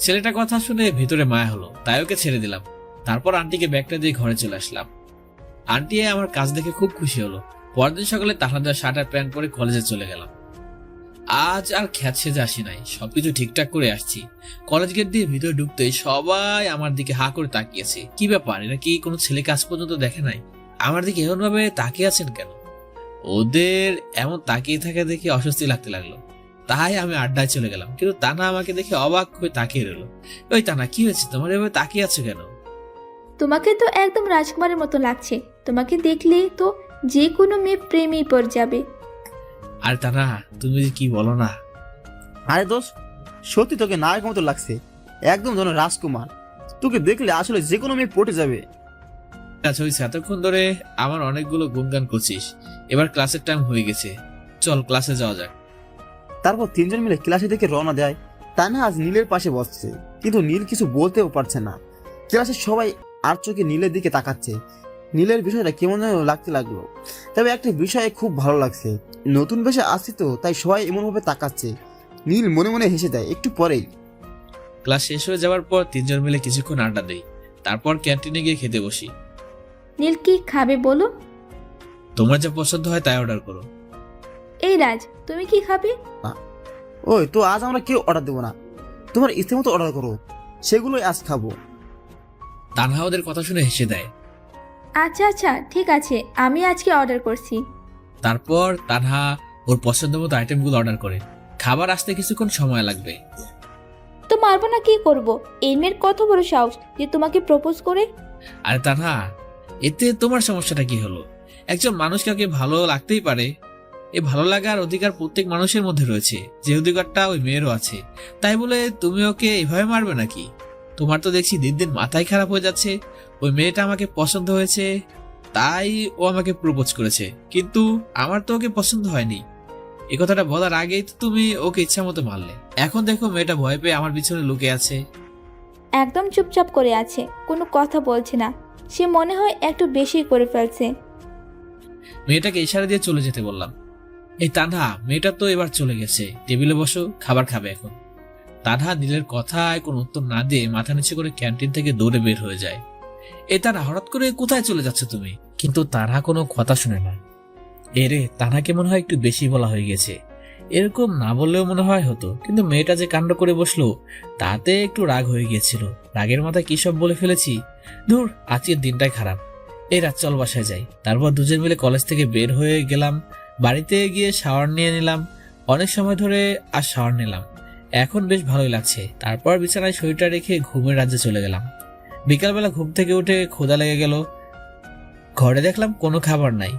ছেলেটার কথা শুনে ভিতরে মায়া হলো, তাই ওকে ছেড়ে দিলাম। তারপর আন্টিকে ব্যাগটা দিয়ে ঘরে চলে আসলাম। আন্টি আমার কাজ দেখে খুব খুশি হলো। পরদিন সকালে তাহাদের শার্ট আর প্যান্ট পরে কলেজে চলে গেলাম। আজ আর খ্যাত সেজে আসি নাই, সবকিছু ঠিকঠাক করে আসছি। কলেজ গেট দিয়ে ভিতরে ঢুকতেই সবাই আমার দিকে হা করে তাকিয়েছে। কি ব্যাপার, এরা কি কোনো ছেলে কাজ পর্যন্ত দেখে নাই? আমার দিকে এমন ভাবে তাকিয়ে আছেন কেন? ওদের এমন তাকিয়ে থাকা দেখে অস্বস্তি লাগতে লাগলো। তাই আমি আড্ডায় চলে গেলাম। কিন্তু তানা আমাকে দেখে অবাক হয়ে তাকিয়ে রইল। ওই তানা, কি হয়েছে তোমার, এভাবে তাকিয়ে আছো কেন? তোমাকে তো একদম রাজকুমারের মতো লাগছে। তোমাকে দেখলে তো যে কোনো মেয়ে প্রেমেই পড়ে যাবে। আর তানা, তুমি যে কি বলো না। আরে দোষ, সত্যি তোকে নায়ক মতো লাগছে, একদম যেন রাজকুমার। তোকে দেখলে আসলে যে কোনো মেয়ে পটে যাবে। আচ্ছা হয়েছে, এতক্ষণ ধরে আমার অনেকগুলো গুণগান করছিস। এবার ক্লাসের টাইম হয়ে গেছে, চল ক্লাসে যাওয়া যাক। তারপর তিনজন মিলে ক্লাসে থেকে রওনা দেয়। তানহা আজ নীলের পাশে বসছে, কিন্তু নীল কিছু বলতেও পারছে না। ক্লাসের সবাই আর চোখে নীলের দিকে তাকাচ্ছে। নীলের বিষয়টা কেমন যেন লাগতে লাগলো। তবে একটা বিষয়ে খুব ভালো লাগছে, নতুন বেশে আসছে তো তাই সবাই এমনভাবে তাকাচ্ছে। নীল মনে মনে হেসে দেয়। একটু পরেই ক্লাস শেষ হয়ে যাওয়ার পর তিনজন মিলে কিছুক্ষণ আড্ডা দেই। তারপর ক্যান্টিনে গিয়ে খেতে বসি। নীল কি খাবে বলো? তোমার যা পছন্দ হয় তাই অর্ডার করো। এই রাজ, তুমি কি খাবে? ওই তো, আজ আমরা কেউ অর্ডার দেবো না, তোমার ইচ্ছে মতো অর্ডার করো, সেগুলোই আজ খাবো। তানহা ওদের কথা শুনে হেসে দেয়। আচ্ছা আচ্ছা, ঠিক আছে, আমি আজকে অর্ডার করছি। তারপর তানহা ওর পছন্দ মতো আইটেমগুলো অর্ডার করে। খাবার আসতে কিছুক্ষণ সময় লাগবে। তো মারবো না, কি করব? এই মেয়ের কত বড় সাহস যে তোমাকে প্রপোজ করে। আরে তানহা, এতে তোমার সমস্যাটা কি হলো? একজন মানুষ কাউকে ভালো লাগতেই পারে। এই ভালো লাগার অধিকার প্রত্যেক মানুষের মধ্যে রয়েছে, যে অধিকারটা ওই মেয়েরও আছে। তাই বলে তুমি ওকে এভাবে মারবে নাকি? তোমার তো দেখছি দিন দিন মাথায় খারাপ হয়ে যাচ্ছে। ওই মেয়েটা আমাকে পছন্দ হয়েছে, তাই ও আমাকে প্রপোজ করেছে, কিন্তু আমার তো ওকে পছন্দ হয়নি। এই কথাটা বলার আগেই তো তুমি ওকে ইচ্ছা মতো মারলে। এখন দেখো মেয়েটা ভয় পেয়ে আমার পিছনে লুকে আছে। একদম চুপচাপ করে আছে, কোনো কথা বলছে না। সে মনে হয় একটু বেশি করে ফেলছে। মেয়েটাকে ইশারা দিয়ে চলে যেতে বললাম। এই তানহা, মেয়েটা তো এবার চলে গেছে, টেবিলে বসো, খাবার খাবে এখন। তানহা নীলের কথায় কোনো উত্তর না দিয়ে মাথা নিচে করে ক্যান্টিন থেকে দৌড়ে বের হয়ে যায়। এই তানহা, হঠাৎ করে কোথায় চলে যাচ্ছে তুমি? কিন্তু তানহা কোনো কথা শুনে না। এরে, তানহাকে মনে হয় একটু বেশি বলা হয়ে গেছে। এরকম না বললেও মনে হয় হতো, কিন্তু মেয়েটা যে কাণ্ড করে বসলো তাতে একটু রাগ হয়ে গিয়েছিল। রাগের মাথায় কি সব বলে ফেলেছি। ধুর, আজকের দিনটাই খারাপ। এই রাত চল বাসায় যাই। তারপর দুজন মিলে কলেজ থেকে বের হয়ে গেলাম। বাড়িতে গিয়ে শাওয়ার নিয়ে নিলাম। অনেক সময় ধরে আর শাওয়ার নিলাম, এখন বেশ ভালোই লাগছে। তারপর বিছানায় শরীরটা রেখে ঘুমের রাজ্যে চলে গেলাম। বিকালবেলা ঘুম থেকে উঠে ক্ষুধা লেগে গেল। ঘরে দেখলাম কোনো খাবার নাই।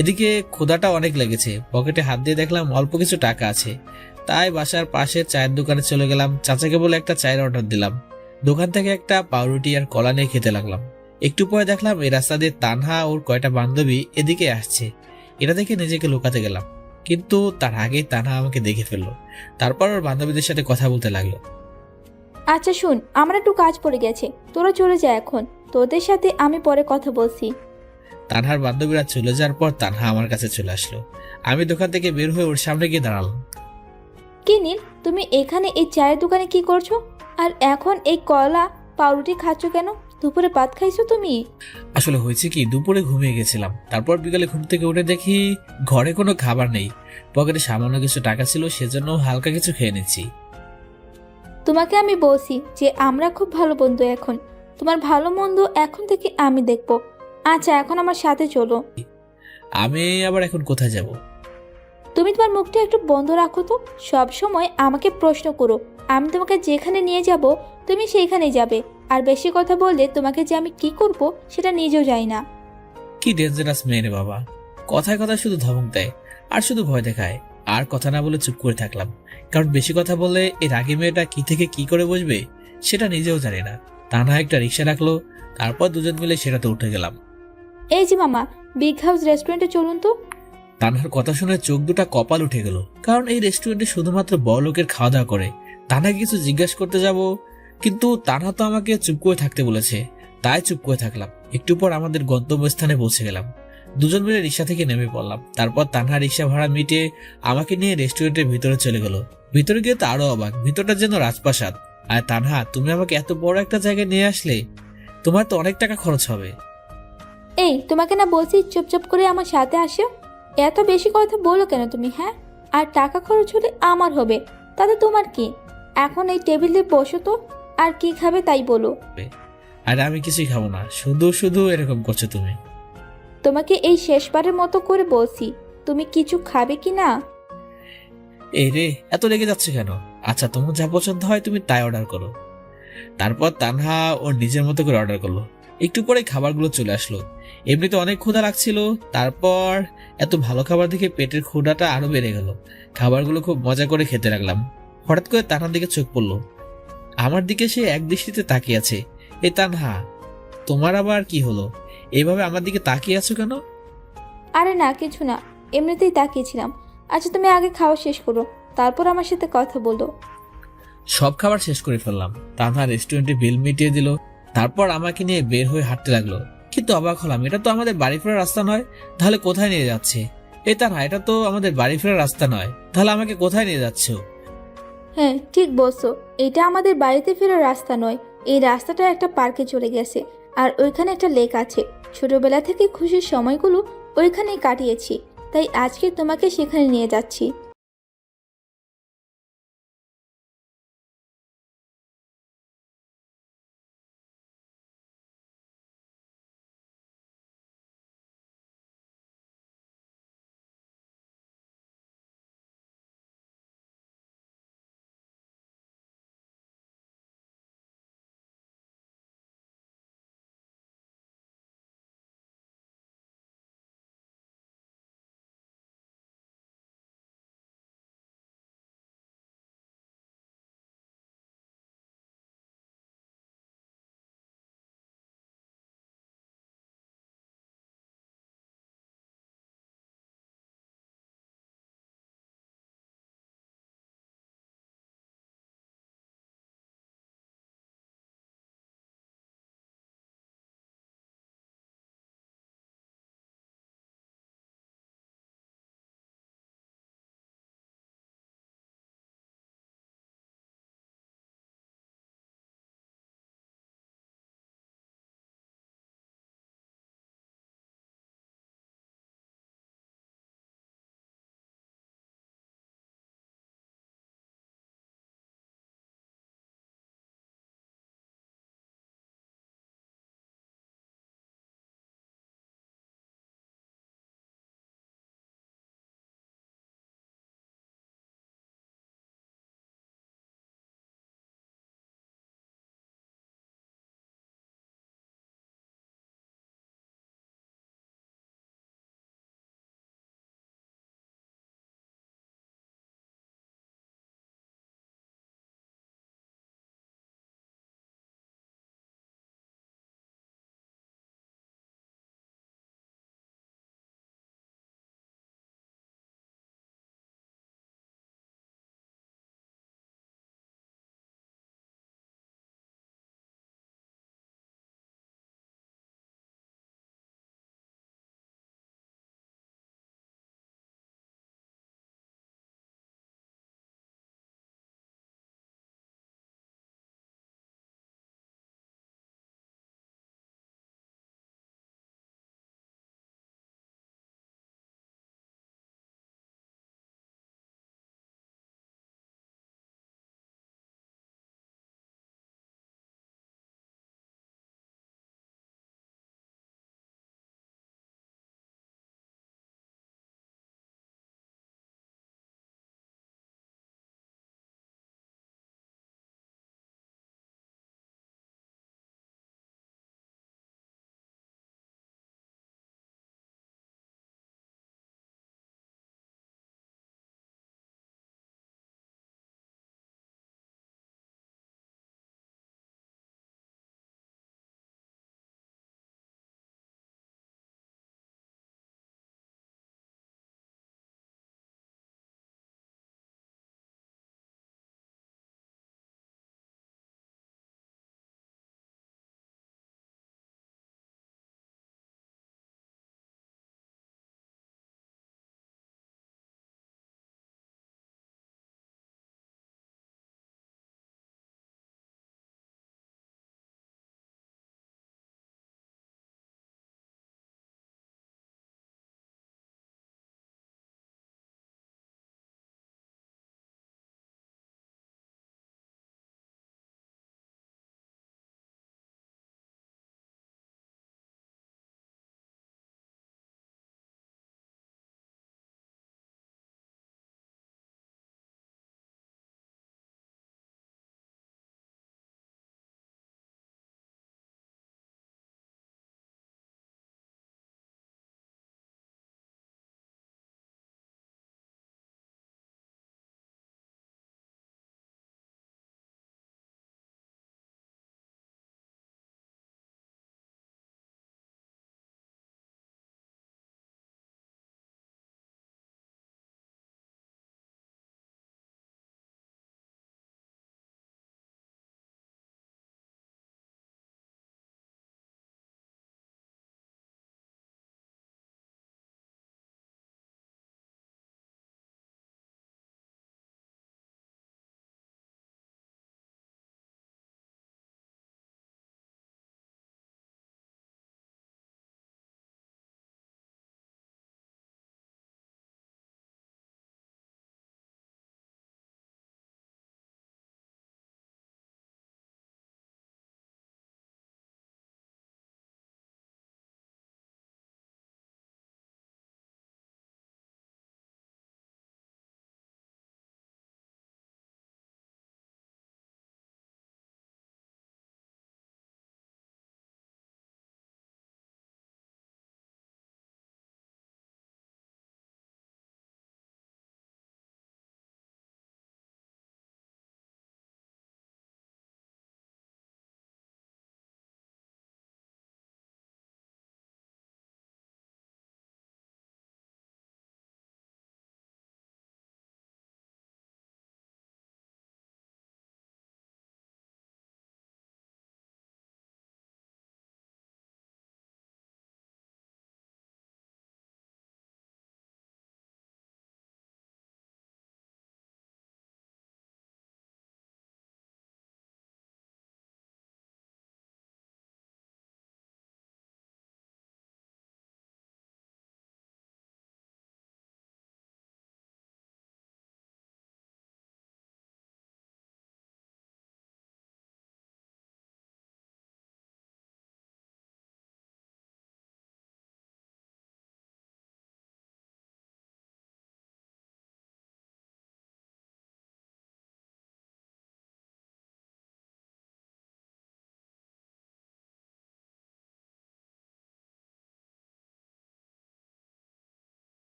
এদিকে ক্ষুধাটা অনেক লেগেছে। পকেটে হাত দিয়ে দেখলাম অল্প কিছু টাকা আছে। তাই বাসার পাশে চায়ের দোকানে চলে গেলাম। চাচাকে বলে একটা চায়ের অর্ডার দিলাম। দোকান থেকে একটা পাউরুটি আর কলা নিয়ে খেতে লাগলাম। একটু পরে দেখলাম এই রাস্তা দিয়ে তানহা ওর কয়টা বান্ধবী এদিকে আসছে। এটা দেখে নিজেকে লুকাতে গেলাম, কিন্তু তার আগেই তানহা আমাকে দেখে ফেললো। তারপর ওর বান্ধবীদের সাথে কথা বলতে লাগলো। আচ্ছা শুন, আমার একটু কাজ পড়ে গেছে, তোরা চলে যা এখন, তোদের সাথে আমি পরে কথা বলছি। তানহার বান্ধবীরা চলে যাওয়ার পর তানহা আমার কাছে চলে আসলো। আমি দোকান থেকে বের হয়ে ওর সামনে গিয়ে দাঁড়ালাম। কি নীল, তুমি এখানে এই চায়ের দোকানে কি করছো? আর এখন এই কলা পাউরুটি খাচ্ছ কেন? দুপুরে ভাত খাইছো তুমি? আসলে হয়েছে কি, দুপুরে ঘুমিয়ে গেছিলাম। তারপর বিকালে ঘুম থেকে উঠে দেখি ঘরে কোনো খাবার নেই। পকেটে সামান্য কিছু টাকা ছিল, সেজন্য হালকা কিছু খেয়ে নিচ্ছি। তোমাকে আমি বলছি যে আমরা খুব ভালো বন্ধু। এখন তোমার ভালো মন্দ এখন থেকে আমি দেখবো। আচ্ছা এখন আমার সাথে চলো। আমি আবার এখন কোথায় যাব? তুমি তোমার মুখটা একটু বন্ধ রাখো তো। সব সময় আমাকে প্রশ্ন করো, আমি তোমাকে যেখানে নিয়ে যাব তুমি সেইখানেই যাবে। আর বেশি কথা বললে তোমাকে যে আমি কি করব সেটা নিজেও জানি না। কি ডেঞ্জারাস মেয়ে রে বাবা! কথায় কথায় শুধু ধমক দেয় আর শুধু ভয় দেখায়। আর কথা না বলে চুপ করে থাকলাম, কারণ বেশি কথা বললে এই রাগী মেয়েটা কি থেকে কি করে বসবে সেটা নিজেও জানি না। তানহা একটা রিক্সা রাখলো, তারপর দুজন মিলে সেটাতে উঠে গেলাম। এই যে মামা, বিগ হাউস রেস্টুরেন্টে চলুন তো। তানহার কথা শুনে চোখ দুটা কপাল উঠে গেল, কারণ এই রেস্টুরেন্টে শুধুমাত্র বড় লোকের খাওয়া দাওয়া করে। তানহাকে কিছু জিজ্ঞাসা করতে যাব, কিন্তু তানহা তো আমাকে চুপ করে থাকতে বলেছে, তাই চুপ করে থাকলাম। একটু পর আমাদের গন্তব্যস্থানে পৌঁছে গেলাম। দুজন মিলে রিক্সা থেকে নেমে পড়লাম। তারপর তানহা রিক্সা ভাড়া মিটিয়ে আমাকে নিয়ে রেস্টুরেন্টের ভিতরে চলে গেল। ভিতরে গিয়ে তো আরো অবাক, ভিতরটা যেন রাজপ্রাসাদ। আর তানহা, তুমি আমাকে এত বড় একটা জায়গায় নিয়ে আসলে, তোমার তো অনেক টাকা খরচ হবে। এই তোমাকে না বলছি চুপচাপ করে আমার সাথে আসো। এত বেশি কথা বলো কেন তুমি? হ্যাঁ, আর টাকা খরচ হলে আমার হবে, তাতে তোমার কি? এখন এই টেবিলে বসো তো, আর কি খাবে তাই বলো। আর আমি কিছুই খাবো না, শুধু শুধু এরকম করছো তুমি। তোমাকে এই শেষবারের মতো করে বলছি, তুমি কিছু খাবে কি না? এই রে, এত রেগে যাচ্ছে কেন? আচ্ছা, তোমার যা পছন্দ হয় তুমি তাই অর্ডার করো। তারপর তানহা ওর নিজের মতো করে অর্ডার করলো। একটু পরে খাবারগুলো চলে আসলো। এমনিতে অনেক ক্ষুধা লাগছিল, তারপর এত ভালো খাবার দেখে পেটের ক্ষুধাটা আরো বেড়ে গেল। খাবারগুলো খুব মজা করে খেতে লাগলাম। হঠাৎ করে তানহার দিকে চোখ পড়লো। আমার দিকে সে এক দৃষ্টিতে তাকিয়ে আছে। এই তানহা, তোমার আবার কি হলো? এইভাবে আমার দিকে তাকিয়ে আছো কেন? আরে না, কিছু না, এমনিতেই তাকিয়েছিলাম। আচ্ছা তুমি আগে খাওয়া শেষ করো, তারপর আমার সাথে কথা বলো। সব খাবার শেষ করে ফেললাম। তানহা রেস্টুরেন্টে বিল মিটিয়ে দিল। তারপর আমাকে নিয়ে বের হয়ে হাঁটতে লাগলো। কিন্তু অবাক হলাম, এটা তো আমাদের বাড়ি ফেরার রাস্তা নয়। তাহলে কোথায় নিয়ে যাচ্ছে? এই তানহা, এটা তো আমাদের বাড়ি ফেরার রাস্তা নয়, তাহলে আমাকে কোথায় নিয়ে যাচ্ছ? হ্যাঁ ঠিক বলছো, এটা আমাদের বাড়িতে ফেরার রাস্তা নয়। এই রাস্তাটা একটা পার্কে চলে গেছে, আর ওইখানে একটা লেক আছে। ছোটবেলা থেকে খুশির সময়গুলো ওইখানেই কাটিয়েছি, তাই আজকে তোমাকে সেখানে নিয়ে যাচ্ছি।